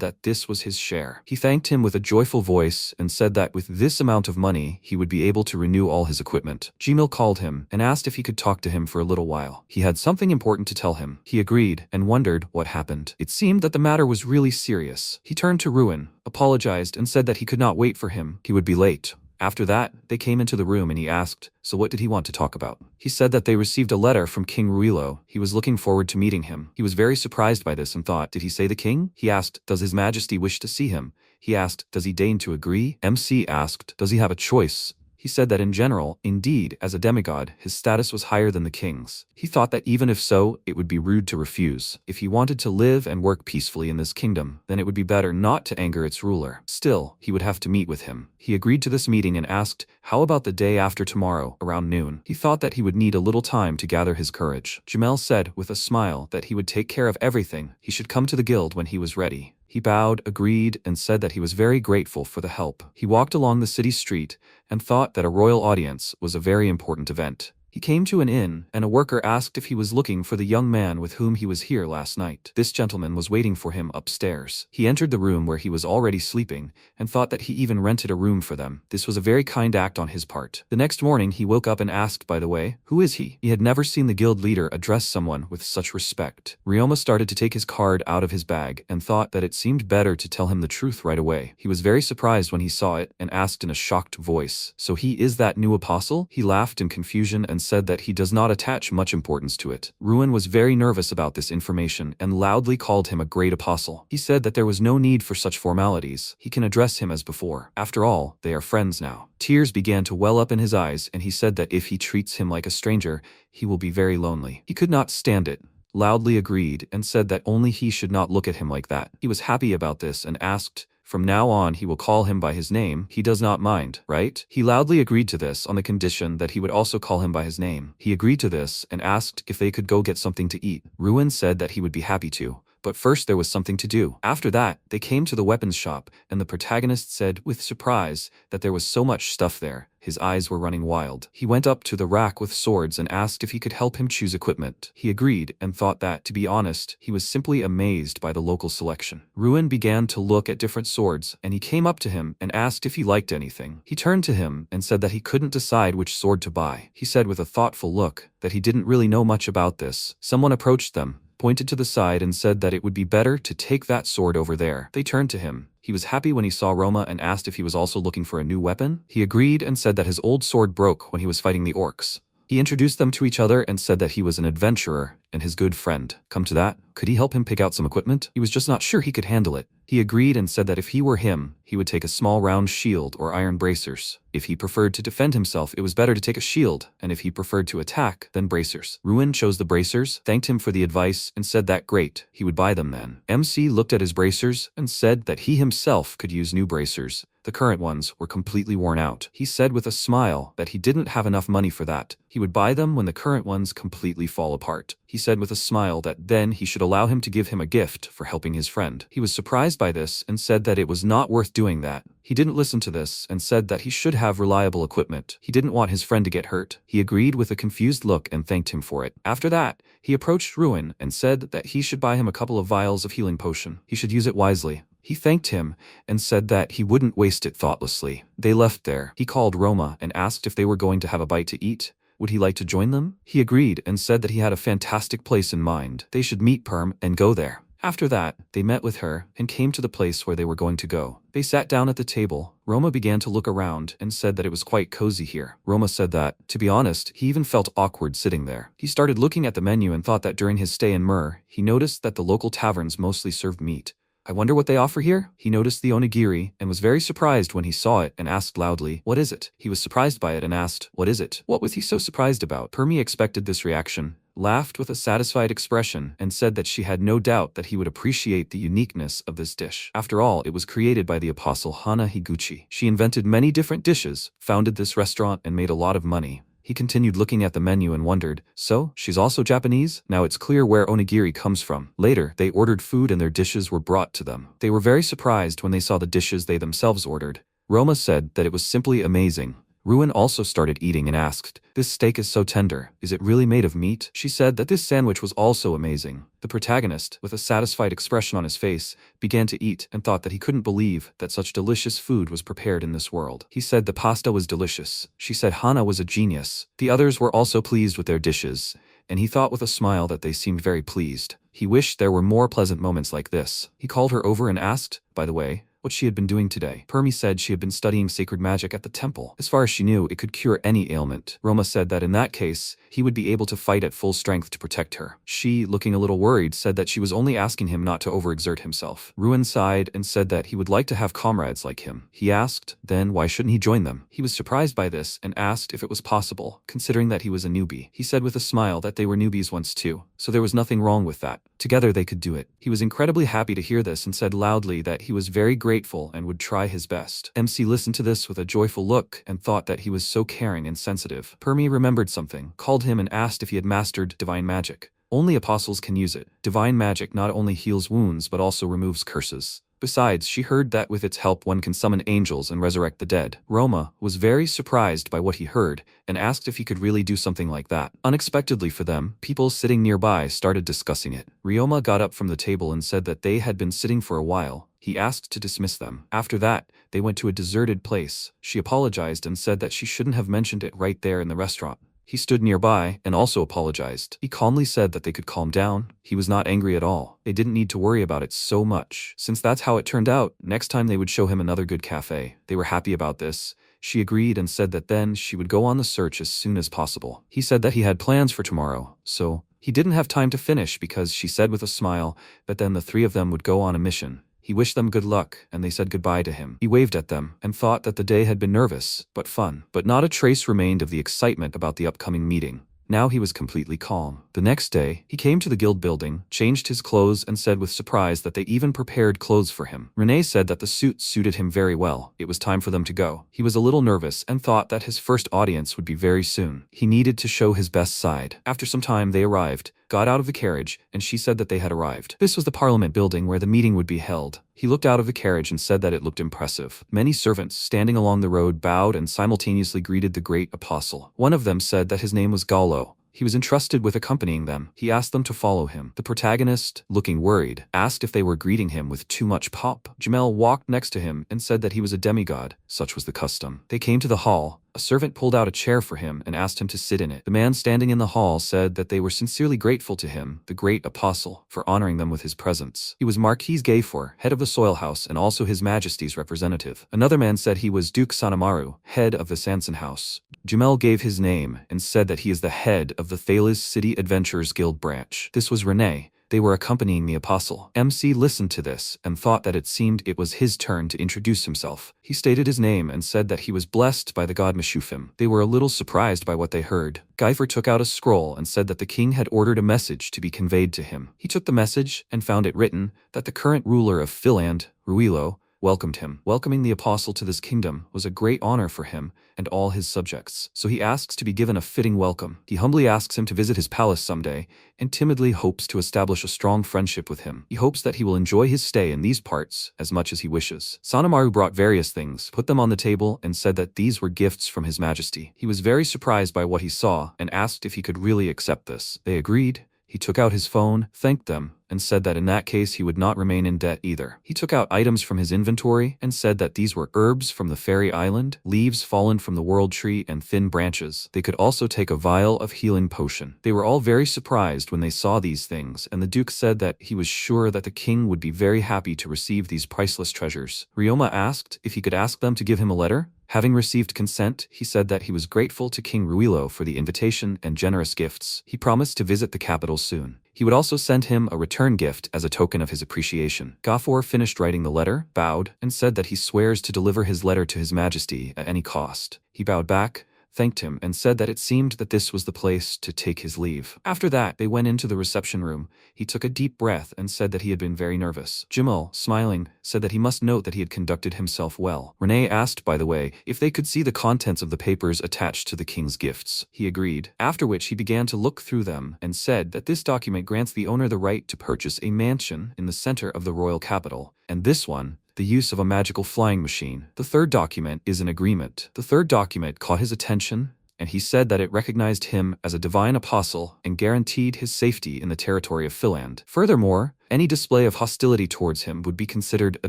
Speaker 1: that this was his share. He thanked him with a joyful voice and said that with this amount of money, he would be able to renew all his equipment. Gmail called him and asked if he could talk to him for a little while. He had something important to tell him. He agreed and wondered what happened. It seemed that the matter was really serious. He turned to Ruin, apologized and said that he could not wait for him. He would be late. After that, they came into the room and he asked, so what did he want to talk about? He said that they received a letter from King Ruilo. He was looking forward to meeting him. He was very surprised by this and thought, did he say the king? He asked, does his majesty wish to see him? He asked, does he deign to agree? MC asked, does he have a choice? He said that in general, indeed, as a demigod, his status was higher than the king's. He thought that even if so, it would be rude to refuse. If he wanted to live and work peacefully in this kingdom, then it would be better not to anger its ruler. Still, he would have to meet with him. He agreed to this meeting and asked, how about the day after tomorrow, around noon? He thought that he would need a little time to gather his courage. Jamel said, with a smile, that he would take care of everything. He should come to the guild when he was ready. He bowed, agreed, and said that he was very grateful for the help. He walked along the city street and thought that a royal audience was a very important event. He came to an inn, and a worker asked if he was looking for the young man with whom he was here last night. This gentleman was waiting for him upstairs. He entered the room where he was already sleeping, and thought that he even rented a room for them. This was a very kind act on his part. The next morning he woke up and asked, by the way, who is he? He had never seen the guild leader address someone with such respect. Riyoma started to take his card out of his bag, and thought that it seemed better to tell him the truth right away. He was very surprised when he saw it, and asked in a shocked voice, so he is that new apostle? He laughed in confusion and said that he does not attach much importance to it. Ruin was very nervous about this information and loudly called him a great apostle. He said that there was no need for such formalities. He can address him as before. After all, they are friends now. Tears began to well up in his eyes and he said that if he treats him like a stranger, he will be very lonely. He could not stand it. Loudly agreed and said that only he should not look at him like that. He was happy about this and asked, from now on he will call him by his name. He does not mind, right? He loudly agreed to this on the condition that he would also call him by his name. He agreed to this and asked if they could go get something to eat. Ruin said that he would be happy to. But first there was something to do. After that, they came to the weapons shop, and the protagonist said with surprise that there was so much stuff there. His eyes were running wild. He went up to the rack with swords and asked if he could help him choose equipment. He agreed and thought that, to be honest, he was simply amazed by the local selection. Ruin began to look at different swords, and he came up to him and asked if he liked anything. He turned to him and said that he couldn't decide which sword to buy. He said with a thoughtful look that he didn't really know much about this. Someone approached them, pointed to the side and said that it would be better to take that sword over there. They turned to him. He was happy when he saw Roma and asked if he was also looking for a new weapon. He agreed and said that his old sword broke when he was fighting the orcs. He introduced them to each other and said that he was an adventurer and his good friend. Come to that, could he help him pick out some equipment? He was just not sure he could handle it. He agreed and said that if he were him, he would take a small round shield or iron bracers. If he preferred to defend himself, it was better to take a shield, and if he preferred to attack, then bracers. Ruin chose the bracers, thanked him for the advice, and said that great, he would buy them then. MC looked at his bracers and said that he himself could use new bracers. The current ones were completely worn out. He said with a smile that he didn't have enough money for that. He would buy them when the current ones completely fall apart. He said with a smile that then he should allow him to give him a gift for helping his friend. He was surprised by this and said that it was not worth doing that. He didn't listen to this and said that he should have reliable equipment. He didn't want his friend to get hurt. He agreed with a confused look and thanked him for it. After that, he approached Ruin and said that he should buy him a couple of vials of healing potion. He should use it wisely. He thanked him and said that he wouldn't waste it thoughtlessly. They left there. He called Roma and asked if they were going to have a bite to eat. Would he like to join them? He agreed and said that he had a fantastic place in mind. They should meet Perm and go there. After that, they met with her and came to the place where they were going to go. They sat down at the table. Roma began to look around and said that it was quite cozy here. Roma said that, to be honest, he even felt awkward sitting there. He started looking at the menu and thought that during his stay in Myrr, he noticed that the local taverns mostly served meat. I wonder what they offer here? He noticed the onigiri and was very surprised when he saw it and asked loudly, "What is it?" He was surprised by it and asked, "What is it?" What was he so surprised about? Permi expected this reaction, laughed with a satisfied expression, and said that she had no doubt that he would appreciate the uniqueness of this dish. After all, it was created by the apostle Hana Higuchi. She invented many different dishes, founded this restaurant, and made a lot of money. He continued looking at the menu and wondered, so, she's also Japanese? Now it's clear where onigiri comes from. Later, they ordered food and their dishes were brought to them. They were very surprised when they saw the dishes they themselves ordered. Roma said that it was simply amazing. Ruin also started eating and asked, "This steak is so tender, is it really made of meat?" She said that this sandwich was also amazing. The protagonist, with a satisfied expression on his face, began to eat and thought that he couldn't believe that such delicious food was prepared in this world. He said the pasta was delicious. She said Hana was a genius. The others were also pleased with their dishes, and he thought with a smile that they seemed very pleased. He wished there were more pleasant moments like this. He called her over and asked, by the way, what she had been doing today. Permi said she had been studying sacred magic at the temple. As far as she knew, it could cure any ailment. Roma said that in that case, he would be able to fight at full strength to protect her. She, looking a little worried, said that she was only asking him not to overexert himself. Ruin sighed and said that he would like to have comrades like him. He asked, then why shouldn't he join them? He was surprised by this and asked if it was possible, considering that he was a newbie. He said with a smile that they were newbies once too, so there was nothing wrong with that. Together they could do it. He was incredibly happy to hear this and said loudly that he was very grateful and would try his best. MC listened to this with a joyful look and thought that he was so caring and sensitive. Permi remembered something, called him and asked if he had mastered divine magic. Only apostles can use it. Divine magic not only heals wounds but also removes curses. Besides, she heard that with its help one can summon angels and resurrect the dead. Roma was very surprised by what he heard and asked if he could really do something like that. Unexpectedly for them, people sitting nearby started discussing it. Riyoma got up from the table and said that they had been sitting for a while. He asked to dismiss them. After that, they went to a deserted place. She apologized and said that she shouldn't have mentioned it right there in the restaurant. He stood nearby and also apologized. He calmly said that they could calm down. He was not angry at all. They didn't need to worry about it so much. Since that's how it turned out, next time they would show him another good cafe. They were happy about this. She agreed and said that then she would go on the search as soon as possible. He said that he had plans for tomorrow, so he didn't have time to finish because she said with a smile that then the three of them would go on a mission. He wished them good luck, and they said goodbye to him. He waved at them, and thought that the day had been nervous, but fun. But not a trace remained of the excitement about the upcoming meeting. Now he was completely calm. The next day, he came to the guild building, changed his clothes and said with surprise that they even prepared clothes for him. Renee said that the suit suited him very well. It was time for them to go. He was a little nervous and thought that his first audience would be very soon. He needed to show his best side. After some time they arrived, got out of the carriage, and she said that they had arrived. This was the Parliament building where the meeting would be held. He looked out of the carriage and said that it looked impressive. Many servants standing along the road bowed and simultaneously greeted the great apostle. One of them said that his name was Gallo. He was entrusted with accompanying them. He asked them to follow him. The protagonist, looking worried, asked if they were greeting him with too much pomp. Jamel walked next to him and said that he was a demigod. Such was the custom. They came to the hall. A servant pulled out a chair for him and asked him to sit in it. The man standing in the hall said that they were sincerely grateful to him, the great apostle, for honoring them with his presence. He was Marquis Gayfor, head of the Soil House and also His Majesty's representative. Another man said he was Duke Sanamaru, head of the Sanson House. Jamel gave his name and said that he is the head of the Fales City Adventurers Guild branch. This was Renee. They were accompanying the apostle. MC listened to this and thought that it seemed it was his turn to introduce himself. He stated his name and said that he was blessed by the god Meshufim. They were a little surprised by what they heard. Gayfer took out a scroll and said that the king had ordered a message to be conveyed to him. He took the message and found it written that the current ruler of Philand, Ruilo, welcomed him. Welcoming the apostle to this kingdom was a great honor for him and all his subjects, so he asks to be given a fitting welcome. He humbly asks him to visit his palace someday and timidly hopes to establish a strong friendship with him. He hopes that he will enjoy his stay in these parts as much as he wishes. Sanamaru brought various things, put them on the table, and said that these were gifts from His Majesty. He was very surprised by what he saw and asked if he could really accept this. They agreed, He took out his phone, thanked them, and said that in that case he would not remain in debt either. He took out items from his inventory and said that these were herbs from the fairy island, leaves fallen from the world tree, and thin branches. They could also take a vial of healing potion. They were all very surprised when they saw these things, and the Duke said that he was sure that the king would be very happy to receive these priceless treasures. Riyoma asked if he could ask them to give him a letter. Having received consent, he said that he was grateful to King Ruilo for the invitation and generous gifts. He promised to visit the capital soon. He would also send him a return gift as a token of his appreciation. Gafor finished writing the letter, bowed, and said that he swears to deliver his letter to His Majesty at any cost. He bowed back, thanked him, and said that it seemed that this was the place to take his leave. After that, they went into the reception room. He took a deep breath and said that he had been very nervous. Jimul, smiling, said that he must note that he had conducted himself well. Renee asked, by the way, if they could see the contents of the papers attached to the king's gifts. He agreed, after which he began to look through them and said that this document grants the owner the right to purchase a mansion in the center of the royal capital, and this one, the use of a magical flying machine. The third document is an agreement. The third document caught his attention, and he said that it recognized him as a divine apostle and guaranteed his safety in the territory of Philand. Furthermore, any display of hostility towards him would be considered a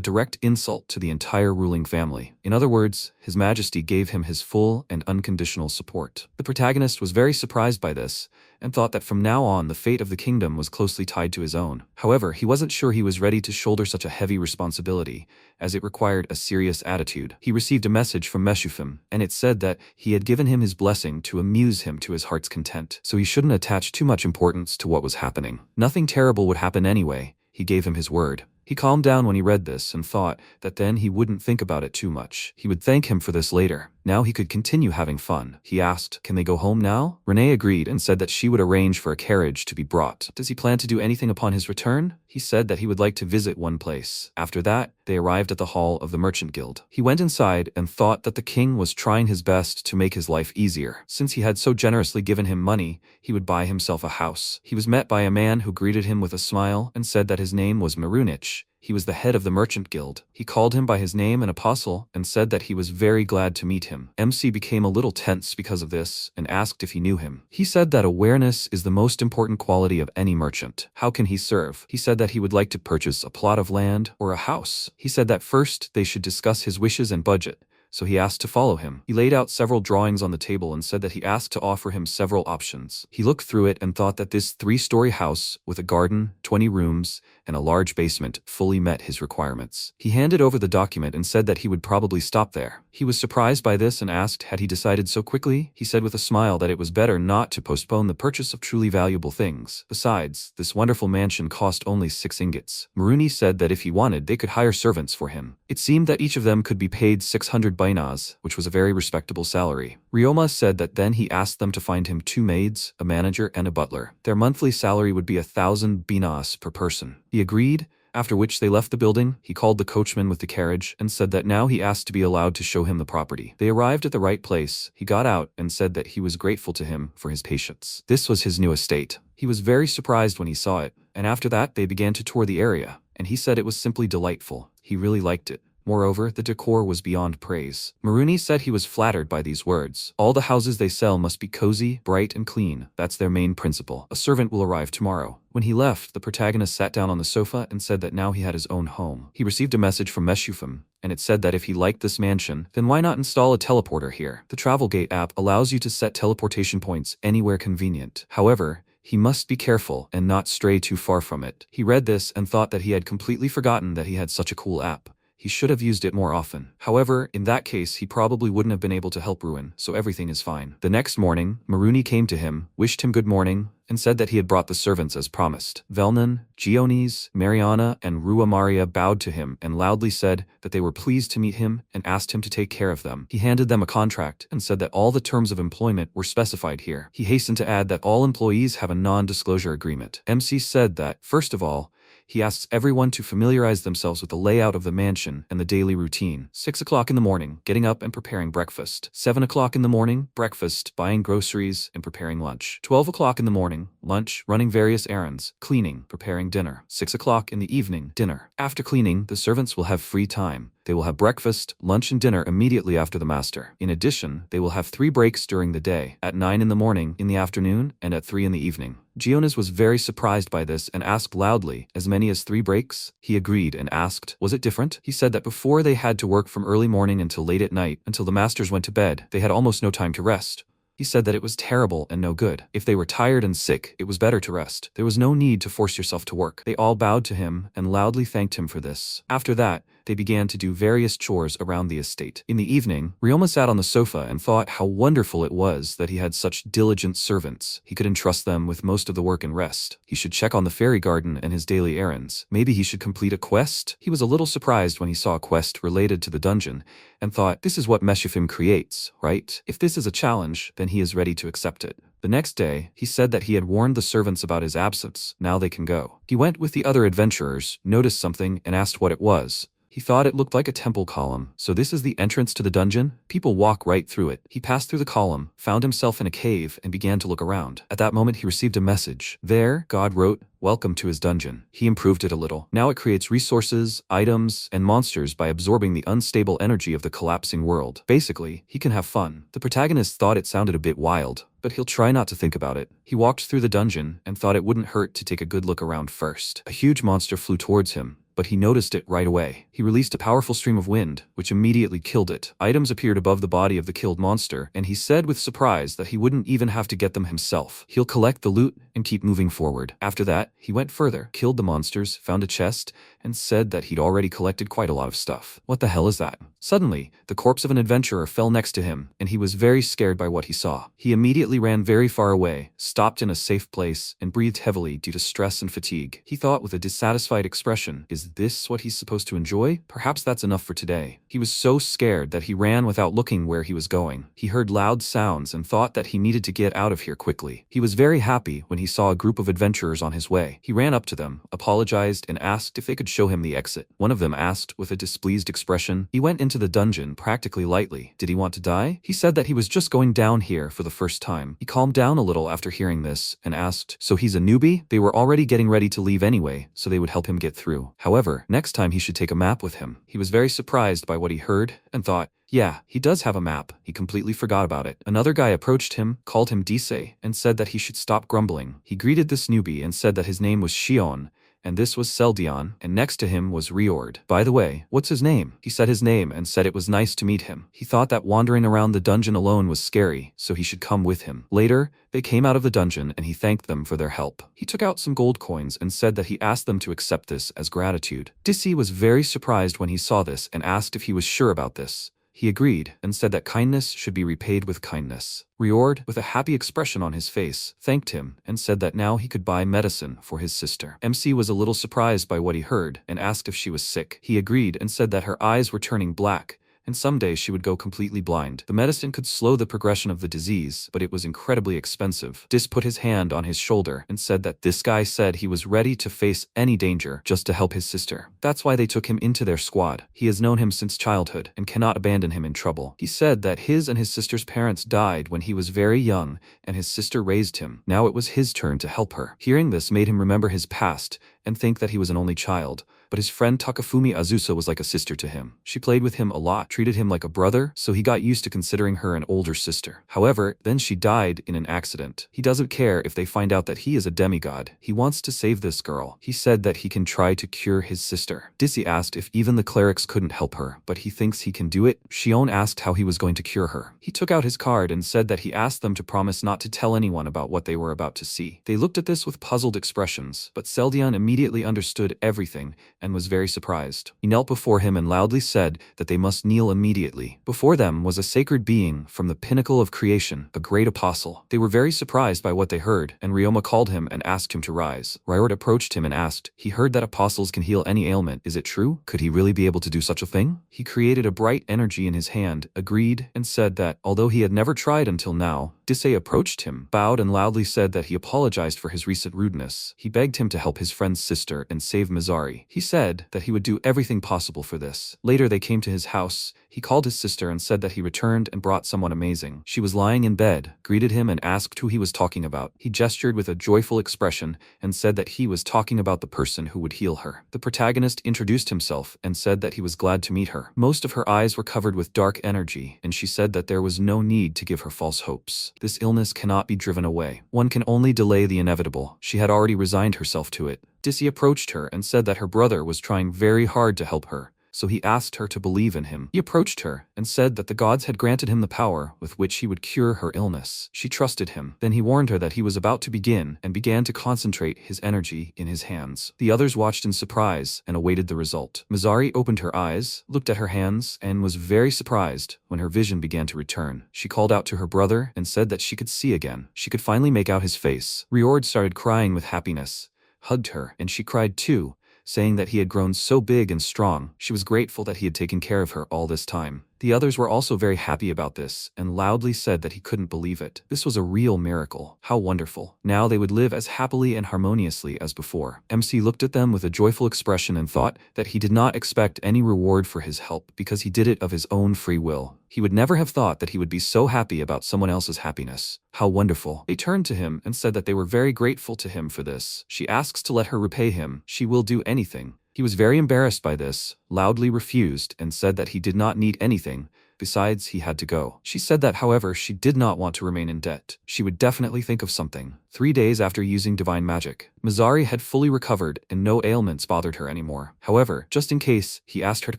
Speaker 1: direct insult to the entire ruling family. In other words, His Majesty gave him his full and unconditional support. The protagonist was very surprised by this, and thought that from now on the fate of the kingdom was closely tied to his own. However, he wasn't sure he was ready to shoulder such a heavy responsibility, as it required a serious attitude. He received a message from Meshufim, and it said that he had given him his blessing to amuse him to his heart's content, so he shouldn't attach too much importance to what was happening. Nothing terrible would happen anyway. He gave him his word. He calmed down when he read this and thought that then he wouldn't think about it too much. He would thank him for this later. Now he could continue having fun. He asked, "Can they go home now?" Renee agreed and said that she would arrange for a carriage to be brought. Does he plan to do anything upon his return? He said that he would like to visit one place. After that, they arrived at the hall of the Merchant Guild. He went inside and thought that the king was trying his best to make his life easier. Since he had so generously given him money, he would buy himself a house. He was met by a man who greeted him with a smile and said that his name was Marunich. He was the head of the Merchant Guild. He called him by his name and apostle and said that he was very glad to meet him. MC became a little tense because of this and asked if he knew him. He said that awareness is the most important quality of any merchant. How can he serve? He said that he would like to purchase a plot of land or a house. He said that first they should discuss his wishes and budget, so he asked to follow him. He laid out several drawings on the table and said that he asked to offer him several options. He looked through it and thought that this 3-story house with a garden, 20 rooms, and a large basement fully met his requirements. He handed over the document and said that he would probably stop there. He was surprised by this and asked had he decided so quickly. He said with a smile that it was better not to postpone the purchase of truly valuable things. Besides, this wonderful mansion cost only 6 ingots. Maruni said that if he wanted, they could hire servants for him. It seemed that each of them could be paid 600 bainas, which was a very respectable salary. Riyoma said that then he asked them to find him 2 maids, a manager, and a butler. Their monthly salary would be 1,000 binas per person. He agreed, after which they left the building. He called the coachman with the carriage and said that now he asked to be allowed to show him the property. They arrived at the right place. He got out and said that he was grateful to him for his patience. This was his new estate. He was very surprised when he saw it, and after that they began to tour the area, and he said it was simply delightful. He really liked it. Moreover, the decor was beyond praise. Maruni said he was flattered by these words. All the houses they sell must be cozy, bright, and clean. That's their main principle. A servant will arrive tomorrow. When he left, the protagonist sat down on the sofa and said that now he had his own home. He received a message from Meshufim, and it said that if he liked this mansion, then why not install a teleporter here? The Travelgate app allows you to set teleportation points anywhere convenient. However, he must be careful and not stray too far from it. He read this and thought that he had completely forgotten that he had such a cool app. He should have used it more often. However, in that case, he probably wouldn't have been able to help Ruin, so everything is fine. The next morning, Maruni came to him, wished him good morning, and said that he had brought the servants as promised. Velnan, Giones, Mariana, and Rua Maria bowed to him and loudly said that they were pleased to meet him and asked him to take care of them. He handed them a contract and said that all the terms of employment were specified here. He hastened to add that all employees have a non-disclosure agreement. MC said that, first of all, he asks everyone to familiarize themselves with the layout of the mansion and the daily routine. 6 o'clock in the morning, getting up and preparing breakfast. 7 o'clock in the morning, breakfast, buying groceries, and preparing lunch. 12 o'clock in the morning, lunch, running various errands, cleaning, preparing dinner. 6 o'clock in the evening, dinner. After cleaning, the servants will have free time. They will have breakfast, lunch and dinner immediately after the master. In addition, they will have 3 breaks during the day, at 9 in the morning, in the afternoon, and at 3 in the evening. Gionas was very surprised by this and asked loudly, as many as 3 breaks? He agreed and asked, was it different? He said that before they had to work from early morning until late at night, until the masters went to bed, they had almost no time to rest. He said that it was terrible and no good. If they were tired and sick, it was better to rest. There was no need to force yourself to work. They all bowed to him and loudly thanked him for this. After that, they began to do various chores around the estate. In the evening, Riyoma sat on the sofa and thought how wonderful it was that he had such diligent servants. He could entrust them with most of the work and rest. He should check on the fairy garden and his daily errands. Maybe he should complete a quest? He was a little surprised when he saw a quest related to the dungeon and thought, this is what Meshifim creates, right? If this is a challenge, then he is ready to accept it. The next day, he said that he had warned the servants about his absence. Now they can go. He went with the other adventurers, noticed something, and asked what it was. He thought it looked like a temple column. So this is the entrance to the dungeon? People walk right through it. He passed through the column, found himself in a cave, and began to look around. At that moment, he received a message. There, God wrote, "Welcome to his dungeon." He improved it a little. Now it creates resources, items, and monsters by absorbing the unstable energy of the collapsing world. Basically, he can have fun. The protagonist thought it sounded a bit wild, but he'll try not to think about it. He walked through the dungeon and thought it wouldn't hurt to take a good look around first. A huge monster flew towards him, but he noticed it right away. He released a powerful stream of wind, which immediately killed it. Items appeared above the body of the killed monster, and he said with surprise that he wouldn't even have to get them himself. He'll collect the loot and keep moving forward. After that, he went further, killed the monsters, found a chest, and said that he'd already collected quite a lot of stuff. What the hell is that? Suddenly, the corpse of an adventurer fell next to him, and he was very scared by what he saw. He immediately ran very far away, stopped in a safe place, and breathed heavily due to stress and fatigue. He thought with a dissatisfied expression, is this what he's supposed to enjoy? Perhaps that's enough for today. He was so scared that he ran without looking where he was going. He heard loud sounds and thought that he needed to get out of here quickly. He was very happy when he saw a group of adventurers on his way. He ran up to them, apologized, and asked if they could show him the exit. One of them asked with a displeased expression. He went into the dungeon practically lightly. Did he want to die? He said that he was just going down here for the first time. He calmed down a little after hearing this and asked, so he's a newbie? They were already getting ready to leave anyway, so they would help him get through. However, next time he should take a map with him. He was very surprised by what he heard and thought, yeah, he does have a map. He completely forgot about it. Another guy approached him, called him Dise, and said that he should stop grumbling. He greeted this newbie and said that his name was Shion, and this was Seldion, and next to him was Riord. By the way, what's his name? He said his name and said it was nice to meet him. He thought that wandering around the dungeon alone was scary, so he should come with him. Later, they came out of the dungeon and he thanked them for their help. He took out some gold coins and said that he asked them to accept this as gratitude. Disi was very surprised when he saw this and asked if he was sure about this. He agreed and said that kindness should be repaid with kindness. Riord, with a happy expression on his face, thanked him and said that now he could buy medicine for his sister. MC was a little surprised by what he heard and asked if she was sick. He agreed and said that her eyes were turning black, and someday she would go completely blind. The medicine could slow the progression of the disease, but it was incredibly expensive. Dis put his hand on his shoulder and said that this guy said he was ready to face any danger just to help his sister. That's why they took him into their squad. He has known him since childhood and cannot abandon him in trouble. He said that his and his sister's parents died when he was very young and his sister raised him. Now it was his turn to help her. Hearing this made him remember his past and think that he was an only child. But his friend Takafumi Azusa was like a sister to him. She played with him a lot, treated him like a brother, so he got used to considering her an older sister. However, then she died in an accident. He doesn't care if they find out that he is a demigod. He wants to save this girl. He said that he can try to cure his sister. Disi asked if even the clerics couldn't help her, but he thinks he can do it. Shion asked how he was going to cure her. He took out his card and said that he asked them to promise not to tell anyone about what they were about to see. They looked at this with puzzled expressions, but Seldion immediately understood everything and was very surprised. He knelt before him and loudly said that they must kneel immediately. Before them was a sacred being from the pinnacle of creation, a great apostle. They were very surprised by what they heard, and Riyoma called him and asked him to rise. Riord approached him and asked, he heard that apostles can heal any ailment. Is it true? Could he really be able to do such a thing? He created a bright energy in his hand, agreed, and said that, although he had never tried until now, Dise approached him, bowed and loudly said that he apologized for his recent rudeness. He begged him to help his friend's sister and save Mazzari. He said that he would do everything possible for this. Later they came to his house. He called his sister and said that he returned and brought someone amazing. She was lying in bed, greeted him and asked who he was talking about. He gestured with a joyful expression and said that he was talking about the person who would heal her. The protagonist introduced himself and said that he was glad to meet her. Most of her eyes were covered with dark energy, and she said that there was no need to give her false hopes. This illness cannot be driven away. One can only delay the inevitable. She had already resigned herself to it. Dissy approached her and said that her brother was trying very hard to help her, so he asked her to believe in him. He approached her and said that the gods had granted him the power with which he would cure her illness. She trusted him. Then he warned her that he was about to begin and began to concentrate his energy in his hands. The others watched in surprise and awaited the result. Mazzari opened her eyes, looked at her hands, and was very surprised when her vision began to return. She called out to her brother and said that she could see again. She could finally make out his face. Riyoma started crying with happiness, hugged her, and she cried too, saying that he had grown so big and strong. She was grateful that he had taken care of her all this time. The others were also very happy about this and loudly said that he couldn't believe it. This was a real miracle. How wonderful. Now they would live as happily and harmoniously as before. MC looked at them with a joyful expression and thought that he did not expect any reward for his help because he did it of his own free will. He would never have thought that he would be so happy about someone else's happiness. How wonderful. They turned to him and said that they were very grateful to him for this. She asks to let her repay him. She will do anything. He was very embarrassed by this, loudly refused, and said that he did not need anything. Besides, he had to go. She said that, however, she did not want to remain in debt. She would definitely think of something. 3 days after using divine magic, Mazzari had fully recovered and no ailments bothered her anymore. However, just in case, he asked her to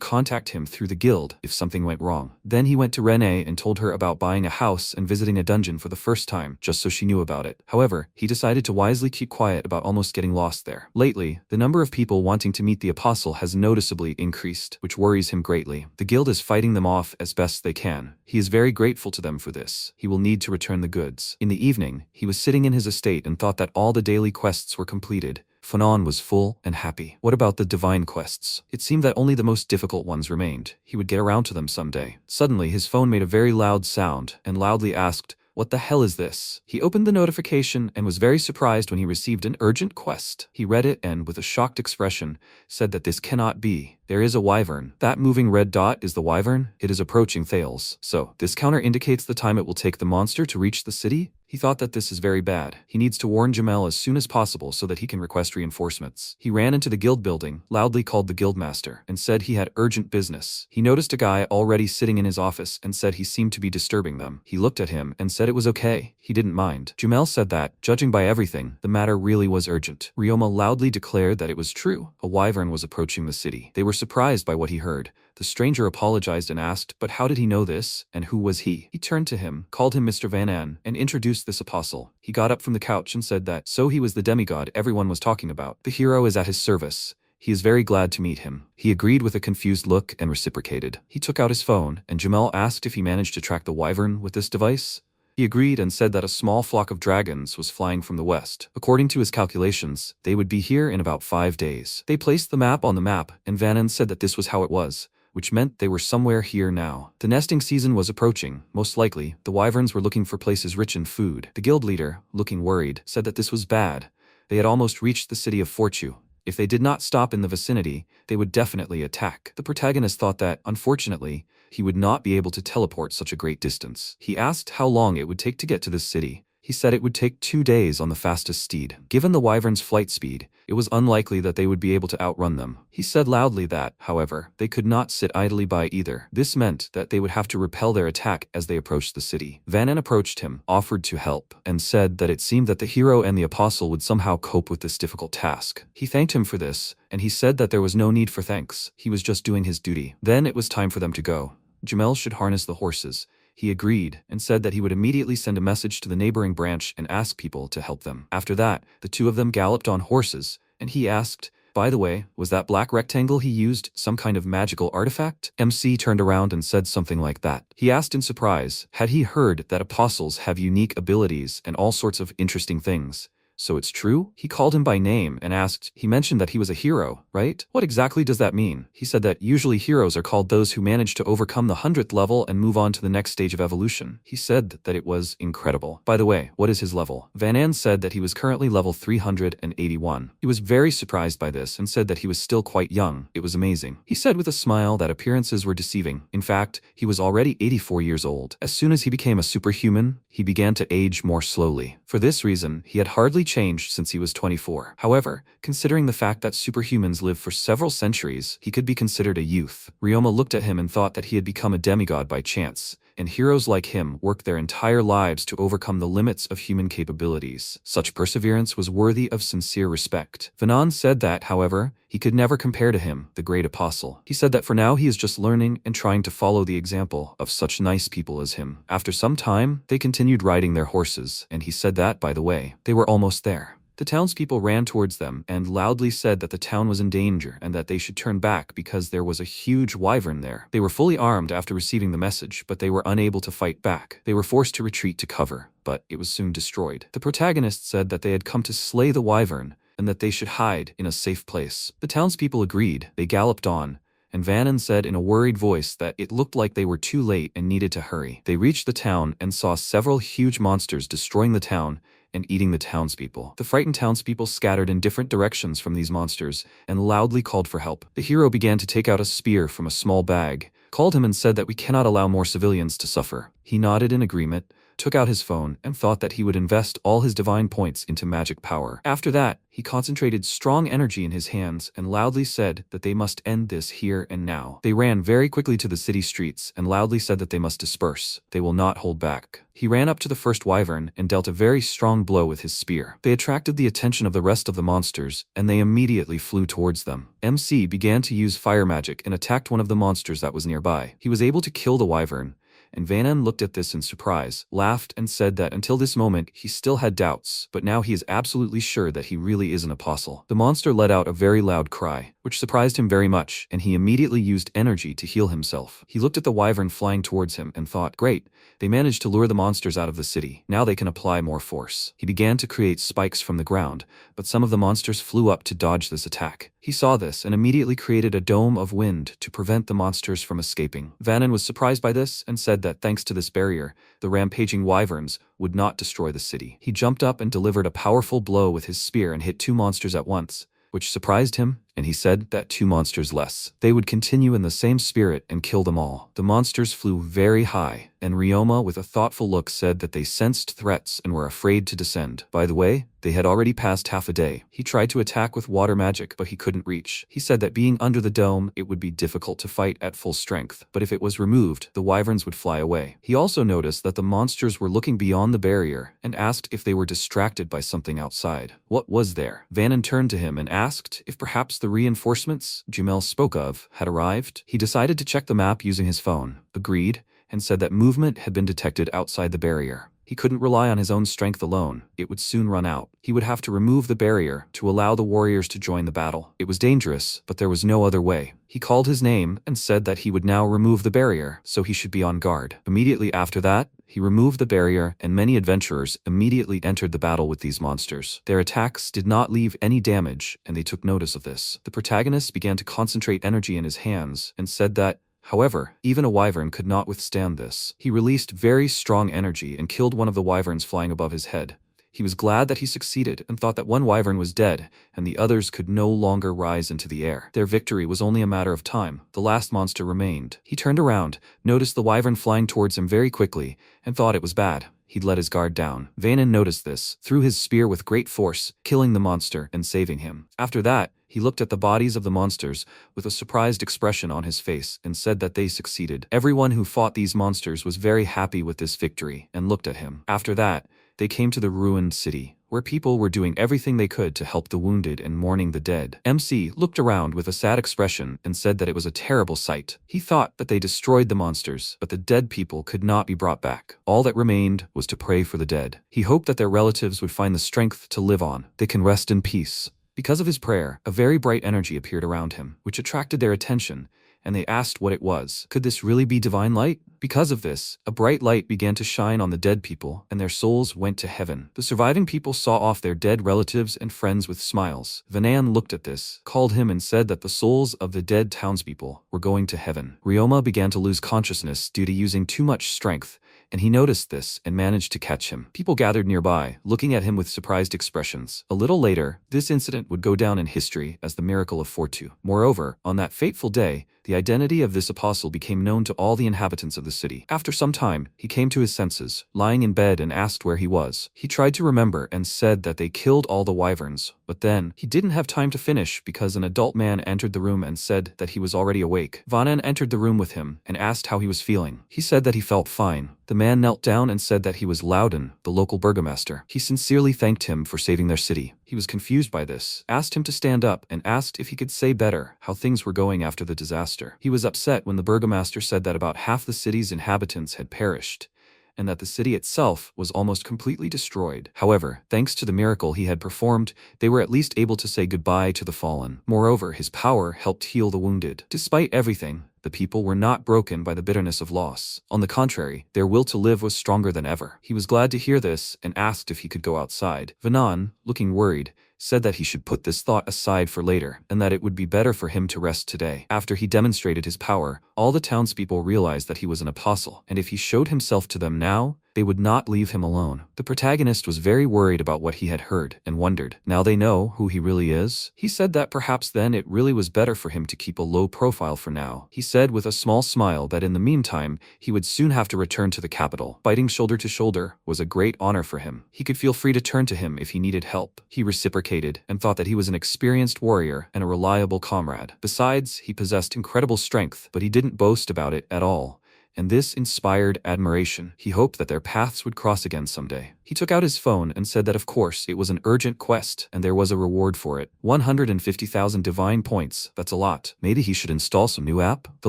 Speaker 1: contact him through the guild if something went wrong. Then he went to Renee and told her about buying a house and visiting a dungeon for the first time, just so she knew about it. However, he decided to wisely keep quiet about almost getting lost there. Lately, the number of people wanting to meet the apostle has noticeably increased, which worries him greatly. The guild is fighting them off as best they can. He is very grateful to them for this. He will need to return the goods. In the evening, he was sitting in his estate and thought that all the daily quests were completed. Fanon was full and happy. What about the divine quests? It seemed that only the most difficult ones remained. He would get around to them someday. Suddenly, his phone made a very loud sound and loudly asked, "What the hell is this?" He opened the notification and was very surprised when he received an urgent quest. He read it and, with a shocked expression, said that this cannot be. There is a wyvern. That moving red dot is the wyvern. It is approaching Fales. So, this counter indicates the time it will take the monster to reach the city? He thought that this is very bad. He needs to warn Jamel as soon as possible so that he can request reinforcements. He ran into the guild building, loudly called the guildmaster, and said he had urgent business. He noticed a guy already sitting in his office and said he seemed to be disturbing them. He looked at him and said it was okay. He didn't mind. Jamel said that, judging by everything, the matter really was urgent. Riyoma loudly declared that it was true. A wyvern was approaching the city. They were surprised by what he heard. The stranger apologized and asked, but how did he know this, and who was he? He turned to him, called him Mr. Van An, and introduced this apostle. He got up from the couch and said that, so he was the demigod everyone was talking about. The hero is at his service. He is very glad to meet him. He agreed with a confused look and reciprocated. He took out his phone, and Jamel asked if he managed to track the wyvern with this device. He agreed and said that a small flock of dragons was flying from the west. According to his calculations, they would be here in about 5 days. They placed the map on the map, and Vanen said that this was how it was, which meant they were somewhere here now. The nesting season was approaching. Most likely, the wyverns were looking for places rich in food. The guild leader, looking worried, said that this was bad. They had almost reached the city of Fortu. If they did not stop in the vicinity, they would definitely attack. The protagonist thought that, unfortunately, he would not be able to teleport such a great distance. He asked how long it would take to get to this city. He said it would take 2 days on the fastest steed. Given the wyvern's flight speed, it was unlikely that they would be able to outrun them. He said loudly that, however, they could not sit idly by either. This meant that they would have to repel their attack as they approached the city. Vanen approached him, offered to help, and said that it seemed that the hero and the apostle would somehow cope with this difficult task. He thanked him for this, and he said that there was no need for thanks. He was just doing his duty. Then it was time for them to go. Jamel should harness the horses. He agreed and said that he would immediately send a message to the neighboring branch and ask people to help them. After that, the two of them galloped on horses, and he asked, "By the way, was that black rectangle he used some kind of magical artifact?" MC turned around and said something like that. He asked in surprise, had he heard that apostles have unique abilities and all sorts of interesting things? "So it's true?" He called him by name and asked, "He mentioned that he was a hero, right? What exactly does that mean?" He said that usually heroes are called those who manage to overcome the 100th level and move on to the next stage of evolution. He said that it was incredible. By the way, what is his level? Van An said that he was currently level 381. He was very surprised by this and said that he was still quite young. It was amazing. He said with a smile that appearances were deceiving. In fact, he was already 84 years old. As soon as he became a superhuman, he began to age more slowly. For this reason, he had hardly changed since he was 24. However, considering the fact that superhumans live for several centuries, he could be considered a youth. Riyoma looked at him and thought that he had become a demigod by chance, and heroes like him work their entire lives to overcome the limits of human capabilities. Such perseverance was worthy of sincere respect. Van An said that, however, he could never compare to him, the great apostle. He said that for now he is just learning and trying to follow the example of such nice people as him. After some time, they continued riding their horses, and he said that, by the way, they were almost there. The townspeople ran towards them and loudly said that the town was in danger and that they should turn back because there was a huge wyvern there. They were fully armed after receiving the message, but they were unable to fight back. They were forced to retreat to cover, but it was soon destroyed. The protagonist said that they had come to slay the wyvern and that they should hide in a safe place. The townspeople agreed. They galloped on, and Van An said in a worried voice that it looked like they were too late and needed to hurry. They reached the town and saw several huge monsters destroying the town and eating the townspeople. The frightened townspeople scattered in different directions from these monsters and loudly called for help. The hero began to take out a spear from a small bag, called him and said that we cannot allow more civilians to suffer. He nodded in agreement, took out his phone, and thought that he would invest all his divine points into magic power. After that, he concentrated strong energy in his hands and loudly said that they must end this here and now. They ran very quickly to the city streets and loudly said that they must disperse. They will not hold back. He ran up to the first wyvern and dealt a very strong blow with his spear. They attracted the attention of the rest of the monsters, and they immediately flew towards them. MC began to use fire magic and attacked one of the monsters that was nearby. He was able to kill the wyvern, and Van An looked at this in surprise, laughed, and said that until this moment he still had doubts, but now he is absolutely sure that he really is an apostle. The monster let out a very loud cry, which surprised him very much, and he immediately used energy to heal himself. He looked at the wyvern flying towards him and thought, great, they managed to lure the monsters out of the city. Now they can apply more force. He began to create spikes from the ground, but some of the monsters flew up to dodge this attack. He saw this and immediately created a dome of wind to prevent the monsters from escaping. Van An was surprised by this and said that thanks to this barrier, the rampaging wyverns would not destroy the city. He jumped up and delivered a powerful blow with his spear and hit two monsters at once, which surprised him, and he said that two monsters less. They would continue in the same spirit and kill them all. The monsters flew very high, and Riyoma with a thoughtful look said that they sensed threats and were afraid to descend. By the way, they had already passed half a day. He tried to attack with water magic, but he couldn't reach. He said that being under the dome, it would be difficult to fight at full strength, but if it was removed, the wyverns would fly away. He also noticed that the monsters were looking beyond the barrier and asked if they were distracted by something outside. What was there? Van An turned to him and asked if perhaps the reinforcements Jamel spoke of had arrived. He decided to check the map using his phone, agreed, and said that movement had been detected outside the barrier. He couldn't rely on his own strength alone. It would soon run out. He would have to remove the barrier to allow the warriors to join the battle. It was dangerous, but there was no other way. He called his name and said that he would now remove the barrier, so he should be on guard. Immediately after that, he removed the barrier, and many adventurers immediately entered the battle with these monsters. Their attacks did not leave any damage, and they took notice of this. The protagonist began to concentrate energy in his hands and said that, however, even a wyvern could not withstand this. He released very strong energy and killed one of the wyverns flying above his head. He was glad that he succeeded and thought that one wyvern was dead and the others could no longer rise into the air. Their victory was only a matter of time. The last monster remained. He turned around, noticed the wyvern flying towards him very quickly, and thought it was bad. He'd let his guard down. Van An noticed this, threw his spear with great force, killing the monster and saving him. After that, he looked at the bodies of the monsters with a surprised expression on his face and said that they succeeded. Everyone who fought these monsters was very happy with this victory and looked at him. After that, they came to the ruined city, where people were doing everything they could to help the wounded and mourning the dead. MC looked around with a sad expression and said that it was a terrible sight. He thought that they destroyed the monsters, but the dead people could not be brought back. All that remained was to pray for the dead. He hoped that their relatives would find the strength to live on. They can rest in peace. Because of his prayer, a very bright energy appeared around him, which attracted their attention, and they asked what it was. Could this really be divine light? Because of this, a bright light began to shine on the dead people, and their souls went to heaven. The surviving people saw off their dead relatives and friends with smiles. Vanan looked at this, called him and said that the souls of the dead townspeople were going to heaven. Riyoma began to lose consciousness due to using too much strength, and he noticed this and managed to catch him. People gathered nearby, looking at him with surprised expressions. A little later, this incident would go down in history as the miracle of Fortu. Moreover, on that fateful day, the identity of this apostle became known to all the inhabitants of the city. After some time, he came to his senses, lying in bed and asked where he was. He tried to remember and said that they killed all the wyverns, but then, he didn't have time to finish because an adult man entered the room and said that he was already awake. Vanan entered the room with him and asked how he was feeling. He said that he felt fine. The man knelt down and said that he was Loudon, the local burgomaster. He sincerely thanked him for saving their city. He was confused by this, asked him to stand up, and asked if he could say better how things were going after the disaster. He was upset when the burgomaster said that about half the city's inhabitants had perished, and that the city itself was almost completely destroyed. However, thanks to the miracle he had performed, they were at least able to say goodbye to the fallen. Moreover, his power helped heal the wounded. Despite everything, the people were not broken by the bitterness of loss. On the contrary, their will to live was stronger than ever. He was glad to hear this and asked if he could go outside. Vanan, looking worried, said that he should put this thought aside for later, and that it would be better for him to rest today. After he demonstrated his power, all the townspeople realized that he was an apostle, and if he showed himself to them now, they would not leave him alone. The protagonist was very worried about what he had heard, and wondered, now they know who he really is? He said that perhaps then it really was better for him to keep a low profile for now. He said with a small smile that in the meantime, he would soon have to return to the capital. Fighting shoulder to shoulder was a great honor for him. He could feel free to turn to him if he needed help. He reciprocated, and thought that he was an experienced warrior and a reliable comrade. Besides, he possessed incredible strength, but he didn't boast about it at all, and this inspired admiration. He hoped that their paths would cross again someday. He took out his phone and said that of course it was an urgent quest and there was a reward for it. 150,000 divine points, that's a lot. Maybe he should install some new app? The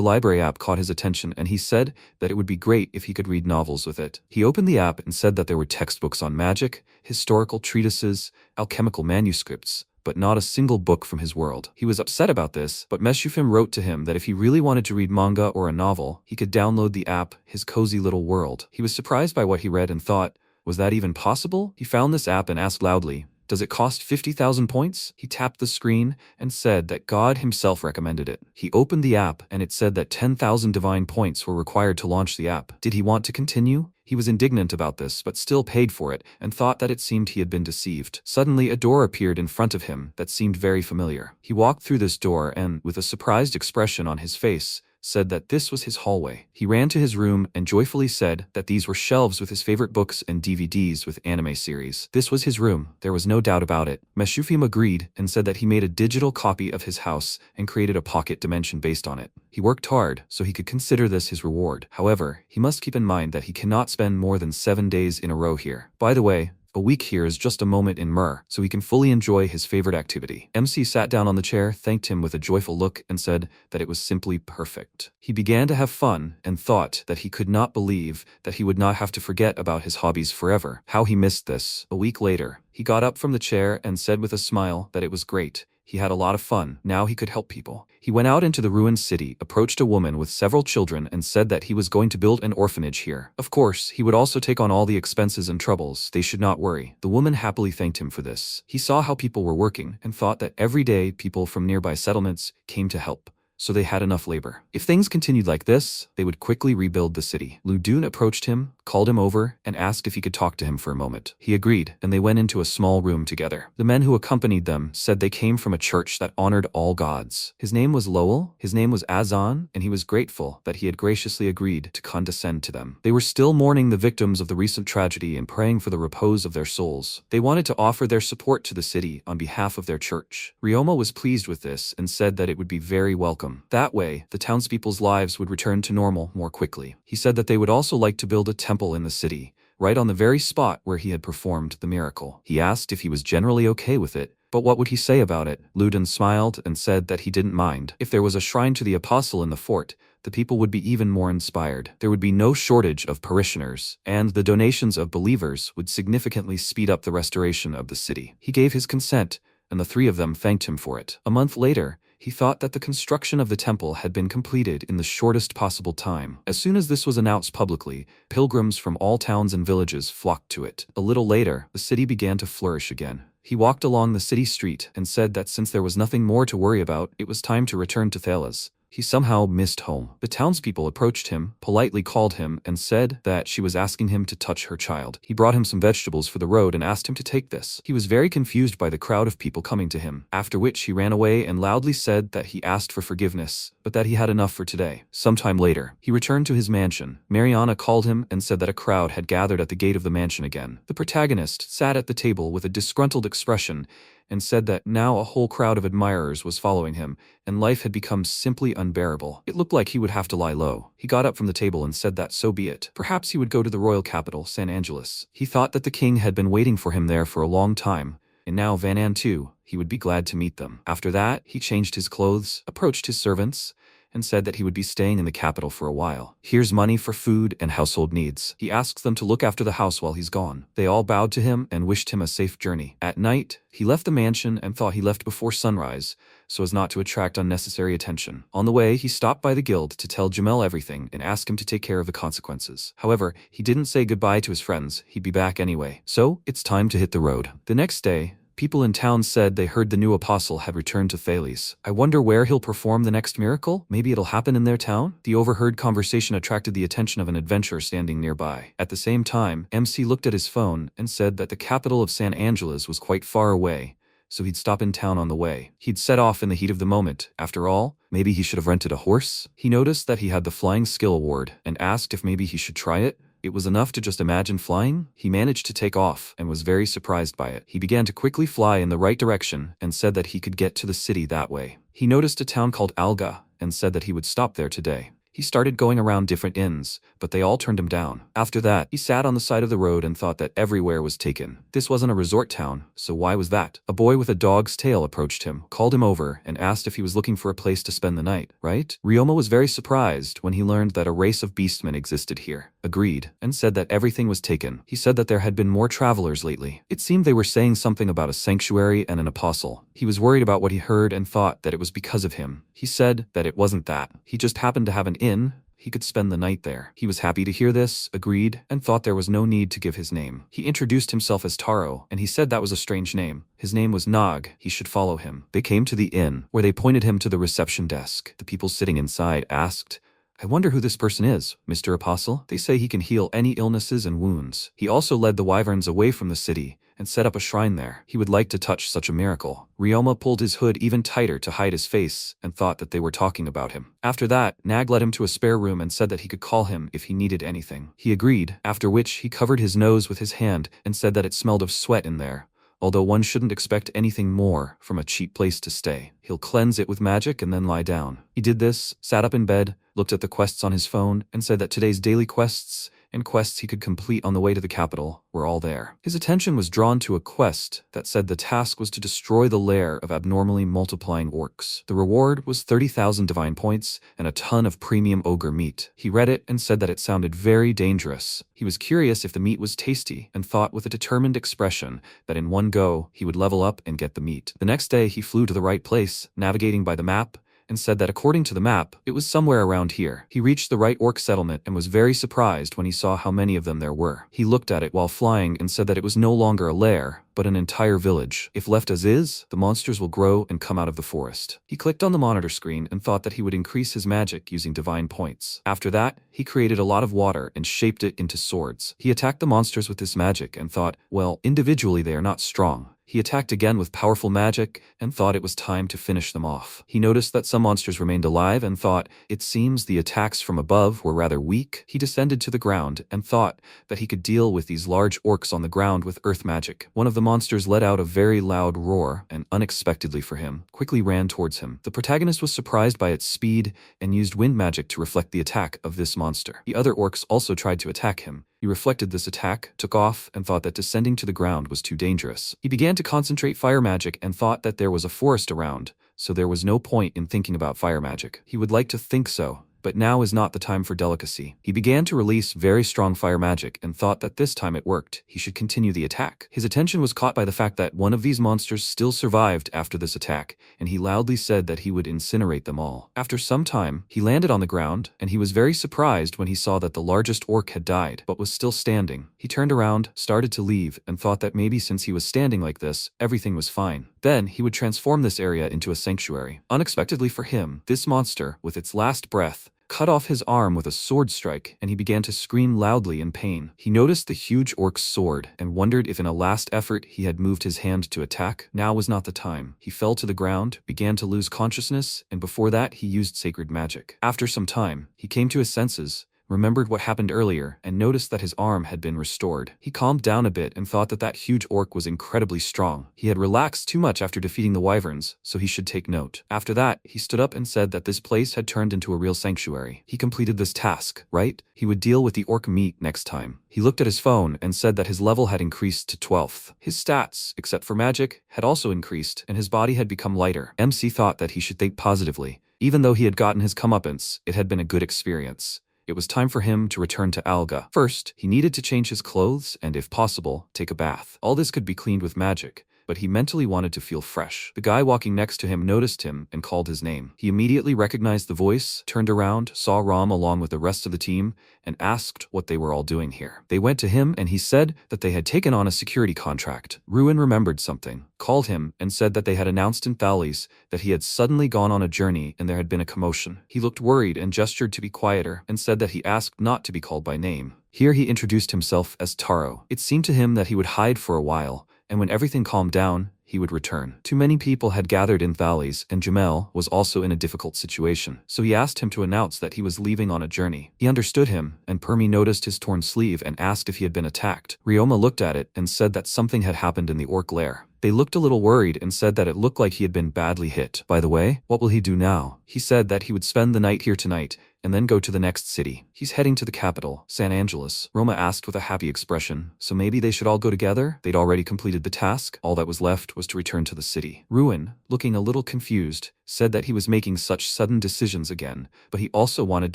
Speaker 1: library app caught his attention and he said that it would be great if he could read novels with it. He opened the app and said that there were textbooks on magic, historical treatises, alchemical manuscripts, but not a single book from his world. He was upset about this, but Meshufim wrote to him that if he really wanted to read manga or a novel, he could download the app, His Cozy Little World. He was surprised by what he read and thought, was that even possible? He found this app and asked loudly, does it cost 50,000 points? He tapped the screen and said that God himself recommended it. He opened the app and it said that 10,000 divine points were required to launch the app. Did he want to continue? He was indignant about this but still paid for it and thought that it seemed he had been deceived. Suddenly a door appeared in front of him that seemed very familiar. He walked through this door and, with a surprised expression on his face, said that this was his hallway. He ran to his room and joyfully said that these were shelves with his favorite books and DVDs with anime series. This was his room, there was no doubt about it. Meshufim agreed and said that he made a digital copy of his house and created a pocket dimension based on it. He worked hard, so he could consider this his reward. However, he must keep in mind that he cannot spend more than 7 days in a row here. By the way, a week here is just a moment in Myrr, so he can fully enjoy his favorite activity. MC sat down on the chair, thanked him with a joyful look, and said that it was simply perfect. He began to have fun and thought that he could not believe that he would not have to forget about his hobbies forever. How he missed this. A week later, he got up from the chair and said with a smile that it was great. He had a lot of fun. Now he could help people. He went out into the ruined city, approached a woman with several children and said that he was going to build an orphanage here. Of course, he would also take on all the expenses and troubles. They should not worry. The woman happily thanked him for this. He saw how people were working and thought that every day people from nearby settlements came to help, so they had enough labor. If things continued like this, they would quickly rebuild the city. Ludun approached him, called him over, and asked if he could talk to him for a moment. He agreed, and they went into a small room together. The men who accompanied them said they came from a church that honored all gods. His name was Lowell, his name was Azan, and he was grateful that he had graciously agreed to condescend to them. They were still mourning the victims of the recent tragedy and praying for the repose of their souls. They wanted to offer their support to the city on behalf of their church. Riyoma was pleased with this and said that it would be very welcome. That way, the townspeople's lives would return to normal more quickly. He said that they would also like to build a temple in the city, right on the very spot where he had performed the miracle. He asked if he was generally okay with it, but what would he say about it? Ludun smiled and said that he didn't mind. If there was a shrine to the apostle in the fort, the people would be even more inspired. There would be no shortage of parishioners, and the donations of believers would significantly speed up the restoration of the city. He gave his consent, and the three of them thanked him for it. A month later, He thought that the construction of the temple had been completed in the shortest possible time. As soon as this was announced publicly, pilgrims from all towns and villages flocked to it. A little later, the city began to flourish again. He walked along the city street and said that since there was nothing more to worry about, it was time to return to Fales. He somehow missed home. The townspeople approached him, politely called him, and said that she was asking him to touch her child. He brought him some vegetables for the road and asked him to take this. He was very confused by the crowd of people coming to him, after which he ran away and loudly said that he asked for forgiveness, but that he had enough for today. Sometime later, he returned to his mansion. Mariana called him and said that a crowd had gathered at the gate of the mansion again. The protagonist sat at the table with a disgruntled expression and said that now a whole crowd of admirers was following him, and life had become simply unbearable. It looked like he would have to lie low. He got up from the table and said that so be it. Perhaps he would go to the royal capital, San Angeles. He thought that the king had been waiting for him there for a long time, and now Van An too. He would be glad to meet them. After that, he changed his clothes, approached his servants, and said that he would be staying in the capital for a while. Here's money for food and household needs. He asks them to look after the house while he's gone. They all bowed to him and wished him a safe journey. At night, he left the mansion and thought he left before sunrise, so as not to attract unnecessary attention. On the way, he stopped by the guild to tell Jamel everything and ask him to take care of the consequences. However, he didn't say goodbye to his friends. He'd be back anyway. So, it's time to hit the road. The next day, people in town said they heard the new apostle had returned to Fales. I wonder where he'll perform the next miracle? Maybe it'll happen in their town? The overheard conversation attracted the attention of an adventurer standing nearby. At the same time, MC looked at his phone and said that the capital of San Angeles was quite far away, so he'd stop in town on the way. He'd set off in the heat of the moment. After all, maybe he should have rented a horse? He noticed that he had the flying skill award and asked if maybe he should try it. It was enough to just imagine flying. He managed to take off and was very surprised by it. He began to quickly fly in the right direction and said that he could get to the city that way. He noticed a town called Alga and said that he would stop there today. He started going around different inns, but they all turned him down. After that, he sat on the side of the road and thought that everywhere was taken. This wasn't a resort town, so why was that? A boy with a dog's tail approached him, called him over, and asked if he was looking for a place to spend the night, right? Riyoma was very surprised when he learned that a race of beastmen existed here. Agreed, and said that everything was taken. He said that there had been more travelers lately. It seemed they were saying something about a sanctuary and an apostle. He was worried about what he heard and thought that it was because of him. He said that it wasn't that. He just happened to have an inn. He could spend the night there. He was happy to hear this, agreed, and thought there was no need to give his name. He introduced himself as Taro, and he said that was a strange name. His name was Nog. He should follow him. They came to the inn, where they pointed him to the reception desk. The people sitting inside asked, I wonder who this person is, Mr. Apostle. They say he can heal any illnesses and wounds. He also led the wyverns away from the city and set up a shrine there. He would like to touch such a miracle. Riyoma pulled his hood even tighter to hide his face and thought that they were talking about him. After that, Nag led him to a spare room and said that he could call him if he needed anything. He agreed, after which he covered his nose with his hand and said that it smelled of sweat in there. Although one shouldn't expect anything more from a cheap place to stay. He'll cleanse it with magic and then lie down. He did this, sat up in bed, looked at the quests on his phone, and said that today's daily quests and quests he could complete on the way to the capital were all there. His attention was drawn to a quest that said the task was to destroy the lair of abnormally multiplying orcs. The reward was 30,000 divine points and a ton of premium ogre meat. He read it and said that it sounded very dangerous. He was curious if the meat was tasty and thought with a determined expression that in one go he would level up and get the meat. The next day he flew to the right place, navigating by the map, and said that according to the map, it was somewhere around here. He reached the right orc settlement and was very surprised when he saw how many of them there were. He looked at it while flying and said that it was no longer a lair, but an entire village. If left as is, the monsters will grow and come out of the forest. He clicked on the monitor screen and thought that he would increase his magic using divine points. After that, he created a lot of water and shaped it into swords. He attacked the monsters with this magic and thought, well, individually they are not strong. He attacked again with powerful magic and thought it was time to finish them off. He noticed that some monsters remained alive and thought, it seems the attacks from above were rather weak. He descended to the ground and thought that he could deal with these large orcs on the ground with earth magic. One of the monsters let out a very loud roar and, unexpectedly for him, quickly ran towards him. The protagonist was surprised by its speed and used wind magic to reflect the attack of this monster. The other orcs also tried to attack him. He reflected this attack, took off, and thought that descending to the ground was too dangerous. He began to concentrate fire magic and thought that there was a forest around, so there was no point in thinking about fire magic. He would like to think so, but now is not the time for delicacy. He began to release very strong fire magic and thought that this time it worked. He should continue the attack. His attention was caught by the fact that one of these monsters still survived after this attack, and he loudly said that he would incinerate them all. After some time, he landed on the ground, and he was very surprised when he saw that the largest orc had died, but was still standing. He turned around, started to leave, and thought that maybe since he was standing like this, everything was fine. Then, he would transform this area into a sanctuary. Unexpectedly for him, this monster, with its last breath, cut off his arm with a sword strike, and he began to scream loudly in pain. He noticed the huge orc's sword, and wondered if in a last effort he had moved his hand to attack. Now was not the time. He fell to the ground, began to lose consciousness, and before that he used sacred magic. After some time, he came to his senses, remembered what happened earlier, and noticed that his arm had been restored. He calmed down a bit and thought that that huge orc was incredibly strong. He had relaxed too much after defeating the wyverns, so he should take note. After that, he stood up and said that this place had turned into a real sanctuary. He completed this task, right? He would deal with the orc meat next time. He looked at his phone and said that his level had increased to 12th. His stats, except for magic, had also increased, and his body had become lighter. MC thought that he should think positively. Even though he had gotten his comeuppance, it had been a good experience. It was time for him to return to Alga. First, he needed to change his clothes and, if possible, take a bath. All this could be cleaned with magic, but he mentally wanted to feel fresh. The guy walking next to him noticed him and called his name. He immediately recognized the voice, turned around, saw Rom along with the rest of the team, and asked what they were all doing here. They went to him and he said that they had taken on a security contract. Ruin remembered something, called him, and said that they had announced in Fales that he had suddenly gone on a journey and there had been a commotion. He looked worried and gestured to be quieter and said that he asked not to be called by name. Here he introduced himself as Taro. It seemed to him that he would hide for a while, and when everything calmed down, he would return. Too many people had gathered in Fales, and Jamel was also in a difficult situation, so he asked him to announce that he was leaving on a journey. He understood him, and Permi noticed his torn sleeve and asked if he had been attacked. Riyoma looked at it and said that something had happened in the orc lair. They looked a little worried and said that it looked like he had been badly hit. By the way, what will he do now? He said that he would spend the night here tonight, and then go to the next city. He's heading to the capital, San Angeles. Roma asked with a happy expression, so maybe they should all go together? They'd already completed the task. All that was left was to return to the city. Ruin, looking a little confused, said that he was making such sudden decisions again, but he also wanted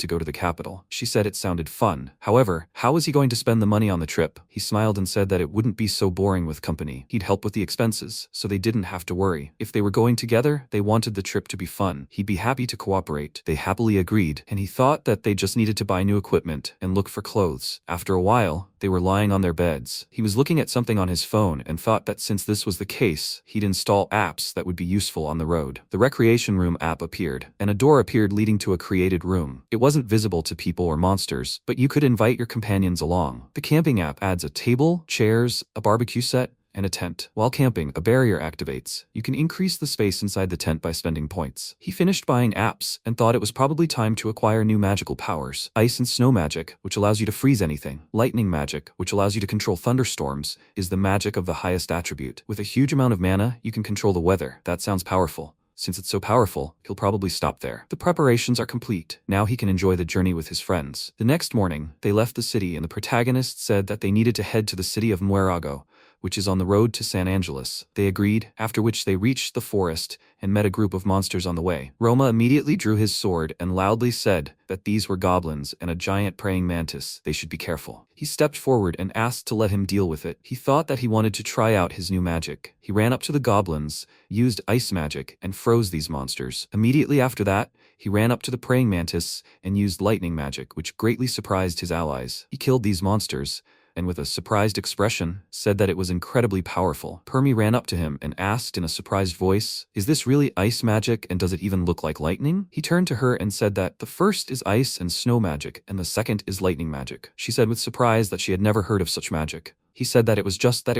Speaker 1: to go to the capital. She said it sounded fun. However, how was he going to spend the money on the trip? He smiled and said that it wouldn't be so boring with company. He'd help with the expenses, so they didn't have to worry. If they were going together, they wanted the trip to be fun. He'd be happy to cooperate. They happily agreed, and he thought that they just needed to buy new equipment and look for clothes. After a while, they were lying on their beds. He was looking at something on his phone and thought that since this was the case, he'd install apps that would be useful on the road. The recreation room app appeared, and a door appeared leading to a created room. It wasn't visible to people or monsters, but you could invite your companions along. The camping app adds a table, chairs, a barbecue set, and a tent. While camping, a barrier activates. You can increase the space inside the tent by spending points. He finished buying apps and thought it was probably time to acquire new magical powers. Ice and snow magic, which allows you to freeze anything. Lightning magic, which allows you to control thunderstorms, is the magic of the highest attribute. With a huge amount of mana, you can control the weather. That sounds powerful. Since it's so powerful, he'll probably stop there. The preparations are complete. Now he can enjoy the journey with his friends. The next morning, they left the city and the protagonist said that they needed to head to the city of Morago, which is on the road to San Angeles. They agreed, after which they reached the forest and met a group of monsters on the way. Roma immediately drew his sword and loudly said that these were goblins and a giant praying mantis. They should be careful. He stepped forward and asked to let him deal with it. He thought that he wanted to try out his new magic. He ran up to the goblins, used ice magic, and froze these monsters. Immediately after that, he ran up to the praying mantis and used lightning magic, which greatly surprised his allies. He killed these monsters, and with a surprised expression, said that it was incredibly powerful. Permi ran up to him and asked in a surprised voice, "Is this really ice magic and does it even look like lightning?" He turned to her and said that the first is ice and snow magic and the second is lightning magic. She said with surprise that she had never heard of such magic. He said that it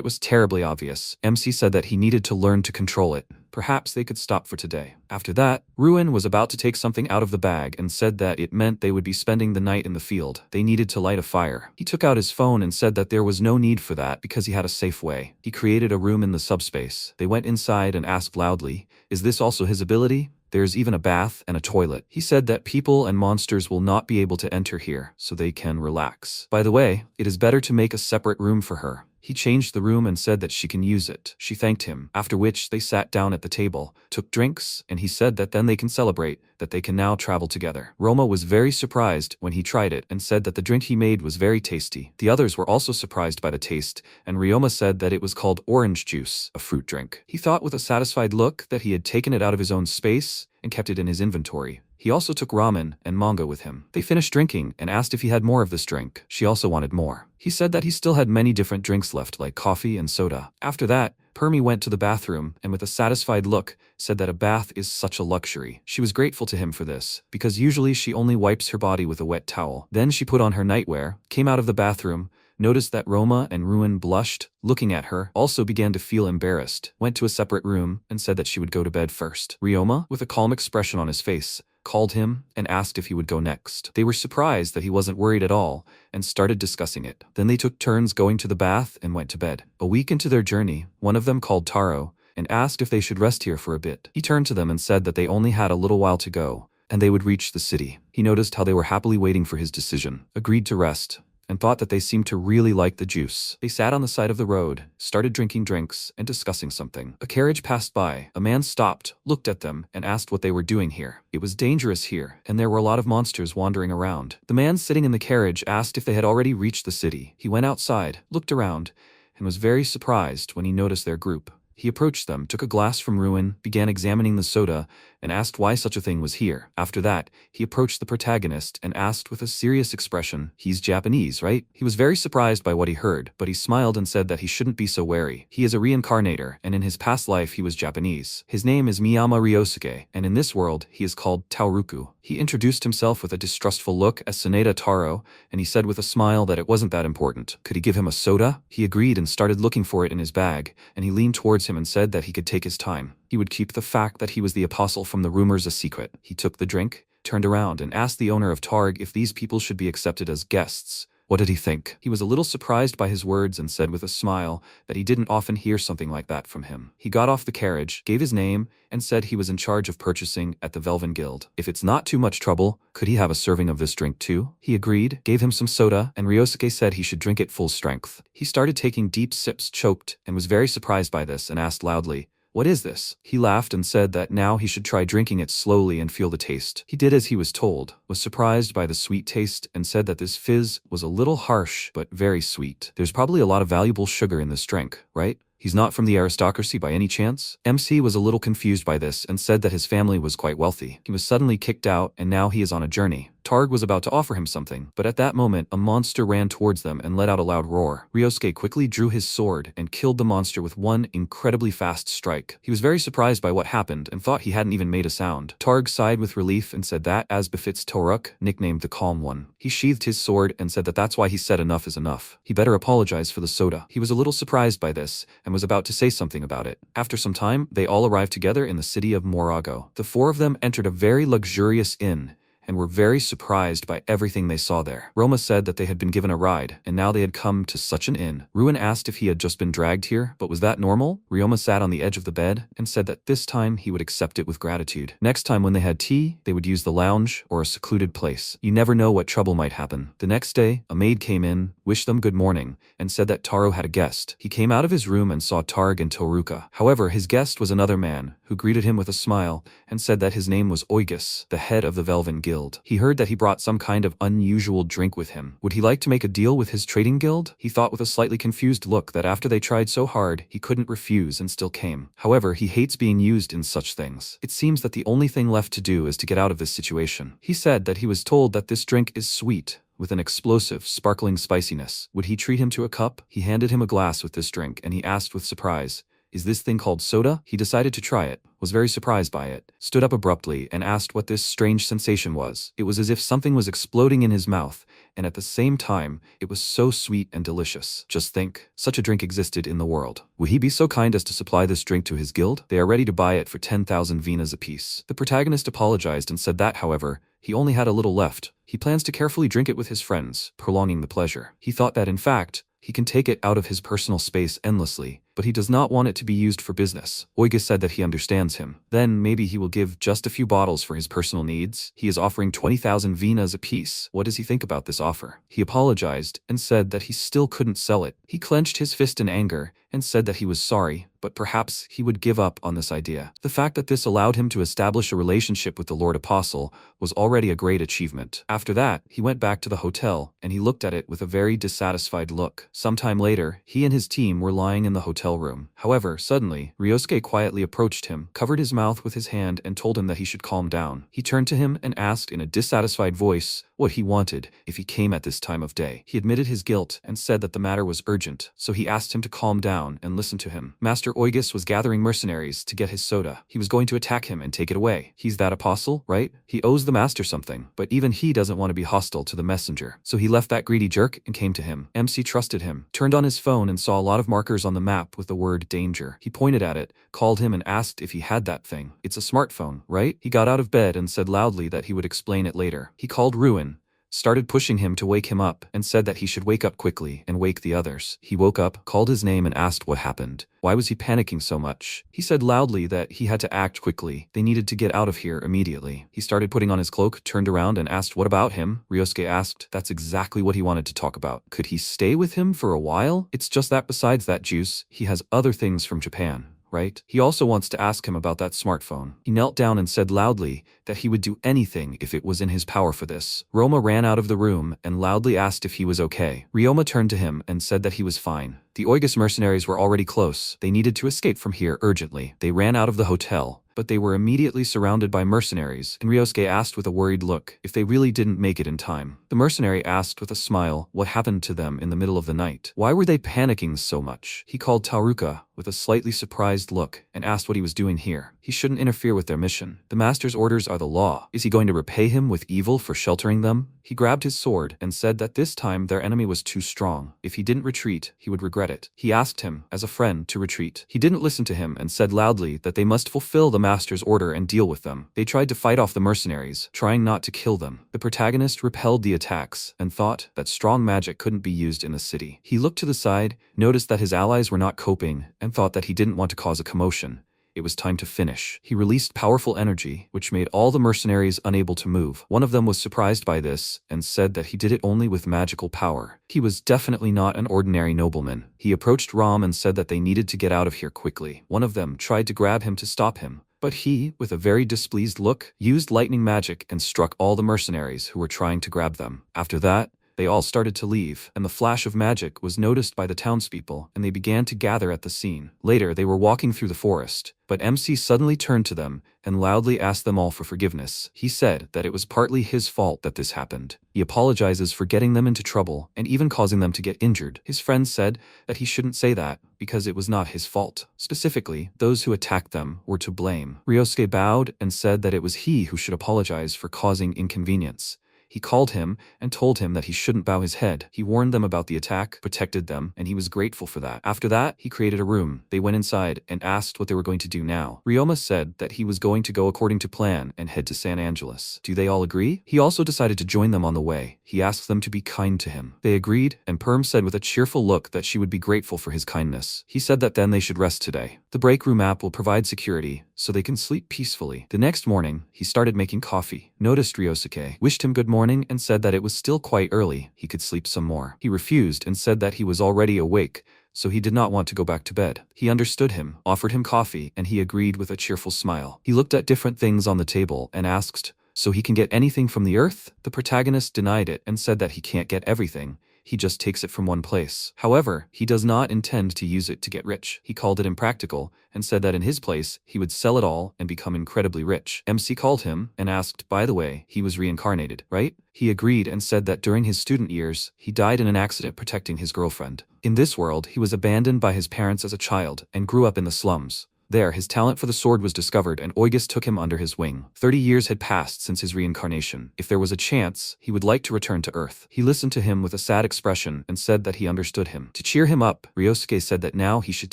Speaker 1: was terribly obvious. MC said that he needed to learn to control it. Perhaps they could stop for today. After that, Ruin was about to take something out of the bag and said that it meant they would be spending the night in the field. They needed to light a fire. He took out his phone and said that there was no need for that because he had a safe way. He created a room in the subspace. They went inside and asked loudly, "Is this also his ability?" There's even a bath and a toilet. He said that people and monsters will not be able to enter here, so they can relax. By the way, it is better to make a separate room for her. He changed the room and said that she can use it. She thanked him, after which they sat down at the table, took drinks, and he said that then they can celebrate, that they can now travel together. Roma was very surprised when he tried it and said that the drink he made was very tasty. The others were also surprised by the taste, and Riyoma said that it was called orange juice, a fruit drink. He thought with a satisfied look that he had taken it out of his own space and kept it in his inventory. He also took ramen and manga with him. They finished drinking and asked if he had more of this drink. She also wanted more. He said that he still had many different drinks left, like coffee and soda. After that, Permi went to the bathroom and with a satisfied look said that a bath is such a luxury. She was grateful to him for this, because usually she only wipes her body with a wet towel. Then she put on her nightwear, came out of the bathroom, noticed that Roma and Ruin blushed, looking at her, also began to feel embarrassed, went to a separate room, and said that she would go to bed first. Riyoma, with a calm expression on his face, called him and asked if he would go next. They were surprised that he wasn't worried at all and started discussing it. Then they took turns going to the bath and went to bed. A week into their journey, one of them called Taro and asked if they should rest here for a bit. He turned to them and said that they only had a little while to go and they would reach the city. He noticed how they were happily waiting for his decision, agreed to rest, and thought that they seemed to really like the juice. They sat on the side of the road, started drinking drinks, and discussing something. A carriage passed by. A man stopped, looked at them, and asked what they were doing here. It was dangerous here, and there were a lot of monsters wandering around. The man sitting in the carriage asked if they had already reached the city. He went outside, looked around, and was very surprised when he noticed their group. He approached them, took a glass from Ruin, began examining the soda, and asked why such a thing was here. After that, he approached the protagonist and asked with a serious expression, "He's Japanese, right?" He was very surprised by what he heard, but he smiled and said that he shouldn't be so wary. He is a reincarnator, and in his past life he was Japanese. His name is Miyama Ryosuke, and in this world he is called Taoruku. He introduced himself with a distrustful look as Saneda Taro, and he said with a smile that it wasn't that important. Could he give him a soda? He agreed and started looking for it in his bag, and he leaned towards him and said that he could take his time. He would keep the fact that he was the apostle from the rumors a secret. He took the drink, turned around and asked the owner of Targ if these people should be accepted as guests. What did he think? He was a little surprised by his words and said with a smile that he didn't often hear something like that from him. He got off the carriage, gave his name, and said he was in charge of purchasing at the Velven Guild. If it's not too much trouble, could he have a serving of this drink too? He agreed, gave him some soda, and Ryosuke said he should drink it full strength. He started taking deep sips, choked, and was very surprised by this and asked loudly, "What is this?" He laughed and said that now he should try drinking it slowly and feel the taste. He did as he was told, was surprised by the sweet taste, and said that this fizz was a little harsh but very sweet. There's probably a lot of valuable sugar in this drink, right? He's not from the aristocracy by any chance? MC was a little confused by this and said that his family was quite wealthy. He was suddenly kicked out and now he is on a journey. Targ was about to offer him something, but at that moment a monster ran towards them and let out a loud roar. Ryosuke quickly drew his sword and killed the monster with one incredibly fast strike. He was very surprised by what happened and thought he hadn't even made a sound. Targ sighed with relief and said that, as befits Toruk, nicknamed the Calm One. He sheathed his sword and said that that's why he said enough is enough. He better apologize for the soda. He was a little surprised by this and was about to say something about it. After some time, they all arrived together in the city of Morago. The four of them entered a very luxurious inn and were very surprised by everything they saw there. Roma said that they had been given a ride, and now they had come to such an inn. Ruin asked if he had just been dragged here, but was that normal? Riyoma sat on the edge of the bed and said that this time he would accept it with gratitude. Next time when they had tea, they would use the lounge or a secluded place. You never know what trouble might happen. The next day, a maid came in, wished them good morning, and said that Taro had a guest. He came out of his room and saw Targ and Toruka. However, his guest was another man, who greeted him with a smile and said that his name was Oigus, the head of the Velven Guild. He heard that he brought some kind of unusual drink with him. Would he like to make a deal with his trading guild? He thought with a slightly confused look that after they tried so hard, he couldn't refuse and still came. However, he hates being used in such things. It seems that the only thing left to do is to get out of this situation. He said that he was told that this drink is sweet, with an explosive, sparkling spiciness. Would he treat him to a cup? He handed him a glass with this drink and he asked with surprise, "Is this thing called soda?" He decided to try it, was very surprised by it, stood up abruptly and asked what this strange sensation was. It was as if something was exploding in his mouth, and at the same time, it was so sweet and delicious. Just think, such a drink existed in the world. Would he be so kind as to supply this drink to his guild? They are ready to buy it for 10,000 vinas apiece. The protagonist apologized and said that, however, he only had a little left. He plans to carefully drink it with his friends, prolonging the pleasure. He thought that, in fact, he can take it out of his personal space endlessly, but but he does not want it to be used for business. Oigus said that he understands him. Then maybe he will give just a few bottles for his personal needs. He is offering 20,000 vinas apiece. What does he think about this offer? He apologized and said that he still couldn't sell it. He clenched his fist in anger and said that he was sorry, but perhaps he would give up on this idea. The fact that this allowed him to establish a relationship with the Lord Apostle was already a great achievement. After that, he went back to the hotel, and he looked at it with a very dissatisfied look. Sometime later, he and his team were lying in the hotel room. However, suddenly, Ryosuke quietly approached him, covered his mouth with his hand, and told him that he should calm down. He turned to him and asked in a dissatisfied voice what he wanted if he came at this time of day. He admitted his guilt and said that the matter was urgent, so he asked him to calm down and listen to him. Master Oigus was gathering mercenaries to get his soda. He was going to attack him and take it away. He's that apostle, right? He owes the master something, but even he doesn't want to be hostile to the messenger. So he left that greedy jerk and came to him. MC trusted him, turned on his phone and saw a lot of markers on the map with the word danger. He pointed at it, called him and asked if he had that thing. It's a smartphone, right? He got out of bed and said loudly that he would explain it later. He called Ruin, started pushing him to wake him up, and said that he should wake up quickly and wake the others. He woke up, called his name and asked what happened. Why was he panicking so much? He said loudly that he had to act quickly. They needed to get out of here immediately. He started putting on his cloak, turned around and asked what about him? Ryosuke asked. That's exactly what he wanted to talk about. Could he stay with him for a while? It's just that besides that juice, he has other things from Japan, right? He also wants to ask him about that smartphone. He knelt down and said loudly that he would do anything if it was in his power for this. Roma ran out of the room and loudly asked if he was okay. Riyoma turned to him and said that he was fine. The Oigus mercenaries were already close. They needed to escape from here urgently. They ran out of the hotel, but they were immediately surrounded by mercenaries, and Ryosuke asked with a worried look if they really didn't make it in time. The mercenary asked with a smile what happened to them in the middle of the night. Why were they panicking so much? He called Taruka with a slightly surprised look and asked what he was doing here. He shouldn't interfere with their mission. The master's orders are the law. Is he going to repay him with evil for sheltering them? He grabbed his sword and said that this time their enemy was too strong. If he didn't retreat, he would regret it. He asked him, as a friend, to retreat. He didn't listen to him and said loudly that they must fulfill the master's order and deal with them. They tried to fight off the mercenaries, trying not to kill them. The protagonist repelled the attacks and thought that strong magic couldn't be used in the city. He looked to the side, noticed that his allies were not coping, and thought that he didn't want to cause a commotion. It was time to finish. He released powerful energy, which made all the mercenaries unable to move. One of them was surprised by this and said that he did it only with magical power. He was definitely not an ordinary nobleman. He approached Ram and said that they needed to get out of here quickly. One of them tried to grab him to stop him, but he, with a very displeased look, used lightning magic and struck all the mercenaries who were trying to grab them. After that, they all started to leave, and the flash of magic was noticed by the townspeople, and they began to gather at the scene. Later, they were walking through the forest, but MC suddenly turned to them and loudly asked them all for forgiveness. He said that it was partly his fault that this happened. He apologizes for getting them into trouble and even causing them to get injured. His friends said that he shouldn't say that because it was not his fault. Specifically, those who attacked them were to blame. Ryosuke bowed and said that it was he who should apologize for causing inconvenience. He called him and told him that he shouldn't bow his head. He warned them about the attack, protected them, and he was grateful for that. After that, he created a room. They went inside and asked what they were going to do now. Riyoma said that he was going to go according to plan and head to San Angeles. Do they all agree? He also decided to join them on the way. He asked them to be kind to him. They agreed, and Perm said with a cheerful look that she would be grateful for his kindness. He said that then they should rest today. The break room app will provide security, so they can sleep peacefully. The next morning, he started making coffee, noticed Ryosuke, wished him good morning, and said that it was still quite early, he could sleep some more. He refused and said that he was already awake, so he did not want to go back to bed. He understood him, offered him coffee, and he agreed with a cheerful smile. He looked at different things on the table and asked, "So he can get anything from the earth?" The protagonist denied it and said that he can't get everything. He just takes it from one place. However, he does not intend to use it to get rich. He called it impractical and said that in his place, he would sell it all and become incredibly rich. MC called him and asked, by the way, he was reincarnated, right? He agreed and said that during his student years, he died in an accident protecting his girlfriend. In this world, he was abandoned by his parents as a child and grew up in the slums. There, his talent for the sword was discovered and Oigus took him under his wing. 30 years had passed since his reincarnation. If there was a chance, he would like to return to Earth. He listened to him with a sad expression and said that he understood him. To cheer him up, Ryosuke said that now he should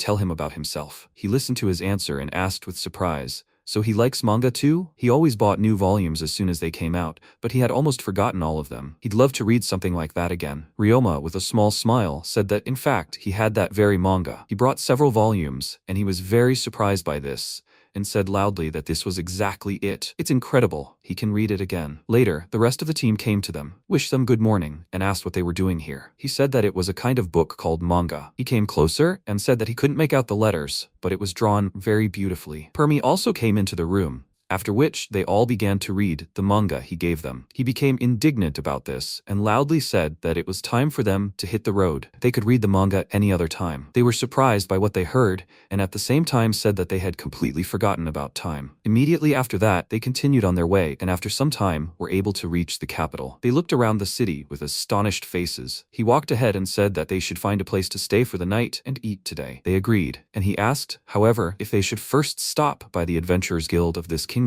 Speaker 1: tell him about himself. He listened to his answer and asked with surprise, So he likes manga too? He always bought new volumes as soon as they came out, but he had almost forgotten all of them. He'd love to read something like that again. Riyoma, with a small smile, said that in fact he had that very manga. He brought several volumes, and he was very surprised by this, and said loudly that this was exactly it. It's incredible. He can read it again. Later, the rest of the team came to them, wished them good morning, and asked what they were doing here. He said that it was a kind of book called manga. He came closer and said that he couldn't make out the letters, but it was drawn very beautifully. Permy also came into the room, after which they all began to read the manga he gave them. He became indignant about this and loudly said that it was time for them to hit the road. They could read the manga any other time. They were surprised by what they heard and at the same time said that they had completely forgotten about time. Immediately after that, they continued on their way and after some time were able to reach the capital. They looked around the city with astonished faces. He walked ahead and said that they should find a place to stay for the night and eat today. They agreed, and he asked, however, if they should first stop by the Adventurers Guild of this kingdom.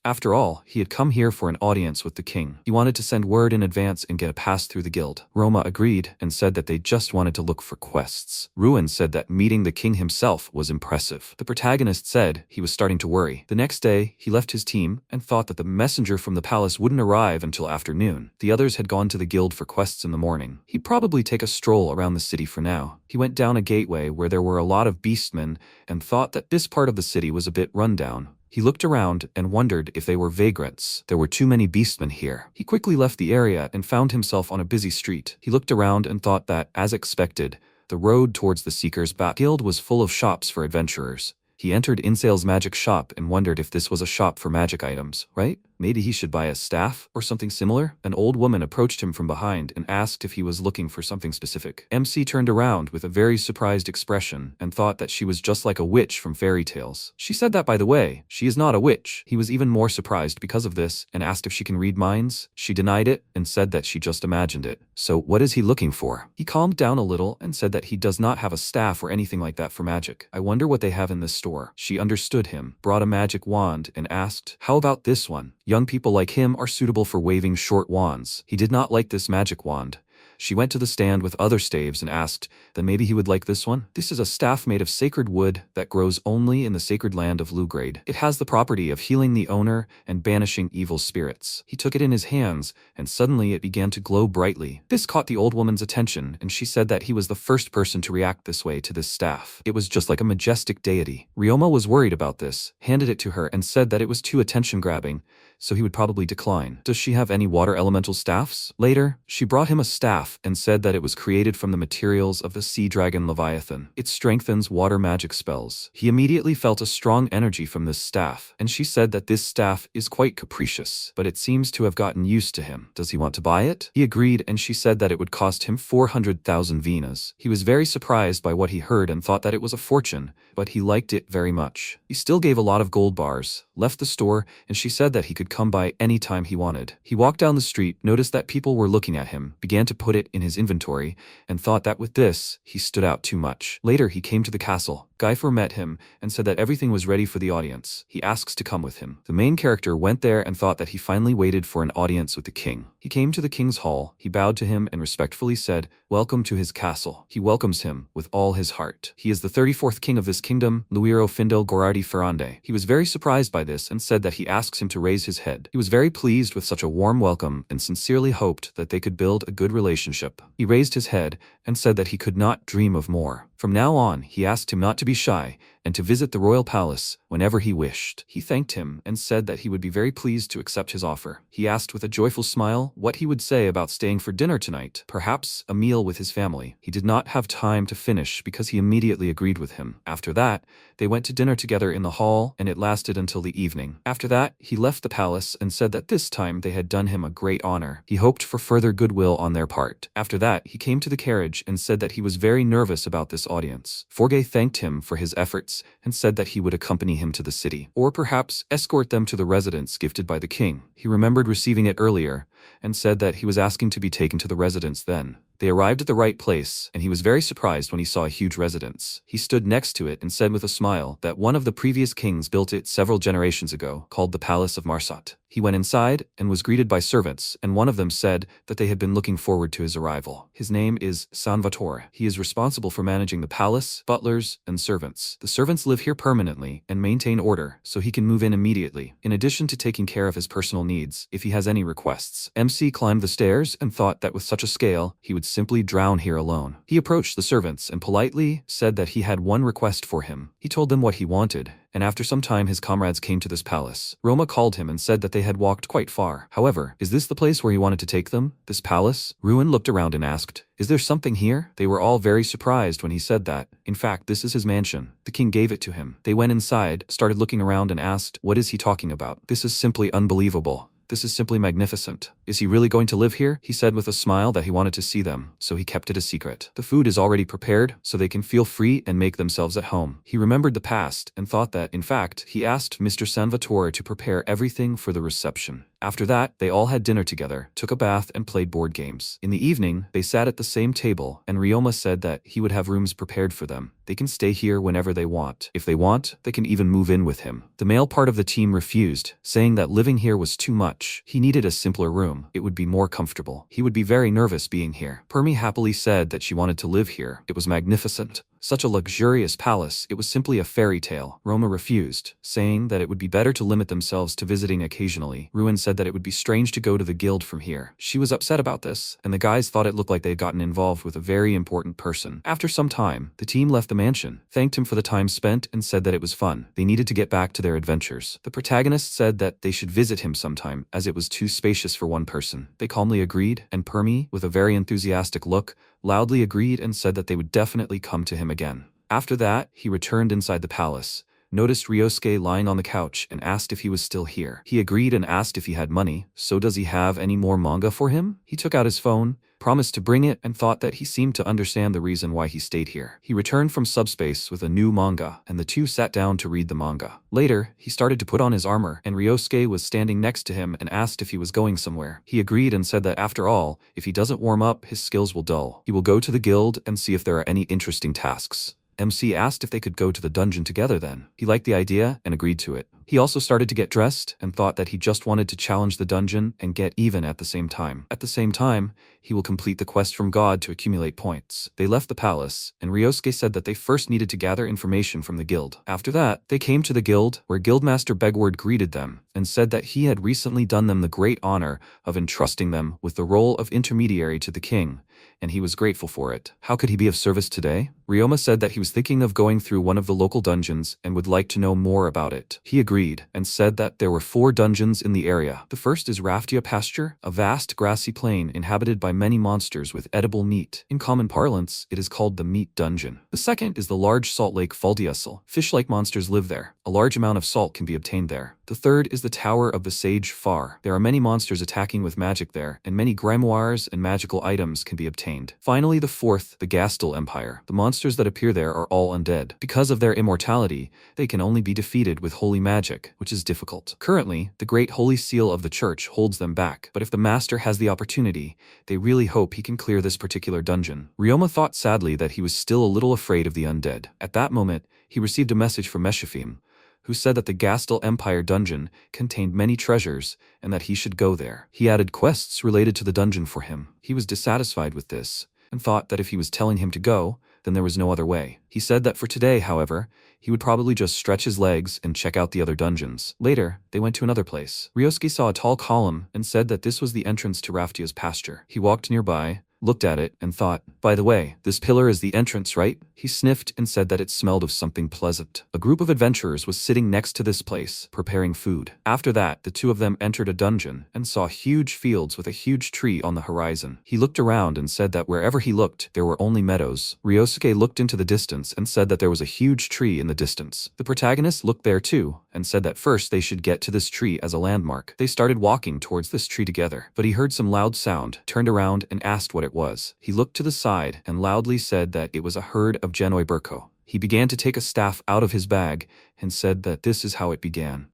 Speaker 1: After all, he had come here for an audience with the king. He wanted to send word in advance and get a pass through the guild. Roma agreed and said that they just wanted to look for quests. Ruin said that meeting the king himself was impressive. The protagonist said he was starting to worry. The next day, he left his team and thought that the messenger from the palace wouldn't arrive until afternoon. The others had gone to the guild for quests in the morning. He'd probably take a stroll around the city for now. He went down a gateway where there were a lot of beastmen and thought that this part of the city was a bit run down. He looked around and wondered if they were vagrants. There were too many beastmen here. He quickly left the area and found himself on a busy street. He looked around and thought that, as expected, the road towards the Seekers' Bat Guild was full of shops for adventurers. He entered Insail's magic shop and wondered if this was a shop for magic items, right? Maybe he should buy a staff or something similar? An old woman approached him from behind and asked if he was looking for something specific. MC turned around with a very surprised expression and thought that she was just like a witch from fairy tales. She said that, by the way, she is not a witch. He was even more surprised because of this and asked if she can read minds. She denied it and said that she just imagined it. So what is he looking for? He calmed down a little and said that he does not have a staff or anything like that for magic. I wonder what they have in this store. She understood him, brought a magic wand, and asked, how about this one? Young people like him are suitable for waving short wands. He did not like this magic wand. She went to the stand with other staves and asked, then maybe he would like this one? This is a staff made of sacred wood that grows only in the sacred land of Lugrade. It has the property of healing the owner and banishing evil spirits. He took it in his hands, and suddenly it began to glow brightly. This caught the old woman's attention, and she said that he was the first person to react this way to this staff. It was just like a majestic deity. Riyoma was worried about this, handed it to her, and said that it was too attention-grabbing, so he would probably decline. Does she have any water elemental staffs? Later, she brought him a staff and said that it was created from the materials of the sea dragon Leviathan. It strengthens water magic spells. He immediately felt a strong energy from this staff, and she said that this staff is quite capricious, but it seems to have gotten used to him. Does he want to buy it? He agreed, and she said that it would cost him 400,000 vinas. He was very surprised by what he heard and thought that it was a fortune, but he liked it very much. He still gave a lot of gold bars, left the store, and she said that he could come by any time he wanted. He walked down the street, noticed that people were looking at him, began to put it in his inventory, and thought that with this, he stood out too much. Later, he came to the castle. Guyfer met him and said that everything was ready for the audience. He asks to come with him. The main character went there and thought that he finally waited for an audience with the king. He came to the king's hall. He bowed to him and respectfully said, welcome to his castle. He welcomes him with all his heart. He is the 34th king of this kingdom, Luiro Findel Gorardi Ferrande. He was very surprised by this and said that he asks him to raise his head. He was very pleased with such a warm welcome and sincerely hoped that they could build a good relationship. He raised his head and said that he could not dream of more. From now on, he asked him not to be shy and to visit the royal palace whenever he wished. He thanked him and said that he would be very pleased to accept his offer. He asked with a joyful smile what he would say about staying for dinner tonight, perhaps a meal with his family. He did not have time to finish because he immediately agreed with him. After that, they went to dinner together in the hall, and it lasted until the evening. After that, he left the palace and said that this time they had done him a great honor. He hoped for further goodwill on their part. After that, he came to the carriage and said that he was very nervous about this audience. Forgay thanked him for his efforts and said that he would accompany him to the city, or perhaps escort them to the residence gifted by the king. He remembered receiving it earlier and said that he was asking to be taken to the residence then. They arrived at the right place, and he was very surprised when he saw a huge residence. He stood next to it and said with a smile that one of the previous kings built it several generations ago, called the Palace of Marsat. He went inside and was greeted by servants, and one of them said that they had been looking forward to his arrival. His name is Salvatore. He is responsible for managing the palace, butlers, and servants. The servants live here permanently and maintain order, so he can move in immediately, in addition to taking care of his personal needs if he has any requests. MC climbed the stairs and thought that with such a scale, he would simply drown here alone. He approached the servants and politely said that he had one request for him. He told them what he wanted, and after some time his comrades came to this palace. Riyoma called him and said that they had walked quite far. However, is this the place where he wanted to take them? This palace? Ruin looked around and asked, "Is there something here?" They were all very surprised when he said that. In fact, this is his mansion. The king gave it to him. They went inside, started looking around and asked, "What is he talking about? This is simply unbelievable. This is simply magnificent. Is he really going to live here?" He said with a smile that he wanted to see them, so he kept it a secret. The food is already prepared, so they can feel free and make themselves at home. He remembered the past and thought that, in fact, he asked Mr. Salvatore to prepare everything for the reception. After that, they all had dinner together, took a bath, and played board games. In the evening, they sat at the same table, and Riyoma said that he would have rooms prepared for them. They can stay here whenever they want. If they want, they can even move in with him. The male part of the team refused, saying that living here was too much. He needed a simpler room. It would be more comfortable. He would be very nervous being here. Permi happily said that she wanted to live here. It was magnificent. Such a luxurious palace, it was simply a fairy tale. Roma refused, saying that it would be better to limit themselves to visiting occasionally. Ruin said that it would be strange to go to the guild from here. She was upset about this, and the guys thought it looked like they had gotten involved with a very important person. After some time, the team left the mansion, thanked him for the time spent, and said that it was fun. They needed to get back to their adventures. The protagonist said that they should visit him sometime, as it was too spacious for one person. They calmly agreed, and Permi, with a very enthusiastic look, loudly agreed and said that they would definitely come to him again. After that, he returned inside the palace, noticed Ryosuke lying on the couch and asked if he was still here. He agreed and asked if he had money. "So does he have any more manga for him?" He took out his phone, promised to bring it, and thought that he seemed to understand the reason why he stayed here. He returned from subspace with a new manga, and the two sat down to read the manga. Later, he started to put on his armor, and Ryosuke was standing next to him and asked if he was going somewhere. He agreed and said that after all, if he doesn't warm up, his skills will dull. He will go to the guild and see if there are any interesting tasks. MC asked if they could go to the dungeon together then. He liked the idea and agreed to it. He also started to get dressed and thought that he just wanted to challenge the dungeon and get even at the same time. At the same time, he will complete the quest from God to accumulate points. They left the palace, and Ryosuke said that they first needed to gather information from the guild. After that, they came to the guild, where Guildmaster Begward greeted them and said that he had recently done them the great honor of entrusting them with the role of intermediary to the king, and he was grateful for it. How could he be of service today? Riyoma said that he was thinking of going through one of the local dungeons and would like to know more about it. He agreed and said that there were 4 dungeons in the area. The first is Raftia Pasture, a vast grassy plain inhabited by many monsters with edible meat. In common parlance, it is called the Meat Dungeon. The second is the large salt lake Faldiesel. Fish-like monsters live there. A large amount of salt can be obtained there. The third is the Tower of the Sage Far. There are many monsters attacking with magic there, and many grimoires and magical items can be obtained. Finally, the fourth, the Gastel Empire. The monsters that appear there are all undead. Because of their immortality, they can only be defeated with holy magic, which is difficult. Currently, the Great Holy Seal of the Church holds them back, but if the Master has the opportunity, they really hope he can clear this particular dungeon. Riyoma thought sadly that he was still a little afraid of the undead. At that moment, he received a message from Meshafim, who said that the Gastel Empire dungeon contained many treasures and that he should go there. He added quests related to the dungeon for him. He was dissatisfied with this and thought that if he was telling him to go, then there was no other way. He said that for today, however, he would probably just stretch his legs and check out the other dungeons. Later, they went to another place. Ryosuke saw a tall column and said that this was the entrance to Raftia's pasture. He walked nearby, looked at it, and thought, "By the way, this pillar is the entrance, right?" He sniffed and said that it smelled of something pleasant. A group of adventurers was sitting next to this place, preparing food. After that, the two of them entered a dungeon and saw huge fields with a huge tree on the horizon. He looked around and said that wherever he looked, there were only meadows. Ryosuke looked into the distance and said that there was a huge tree in the distance. The protagonist looked there too, and said that first they should get to this tree as a landmark. They started walking towards this tree together, but he heard some loud sound, turned around and asked what it was. He looked to the side and loudly said that it was a herd of Genoi Burko. He began to take a staff out of his bag and said that this is how it began.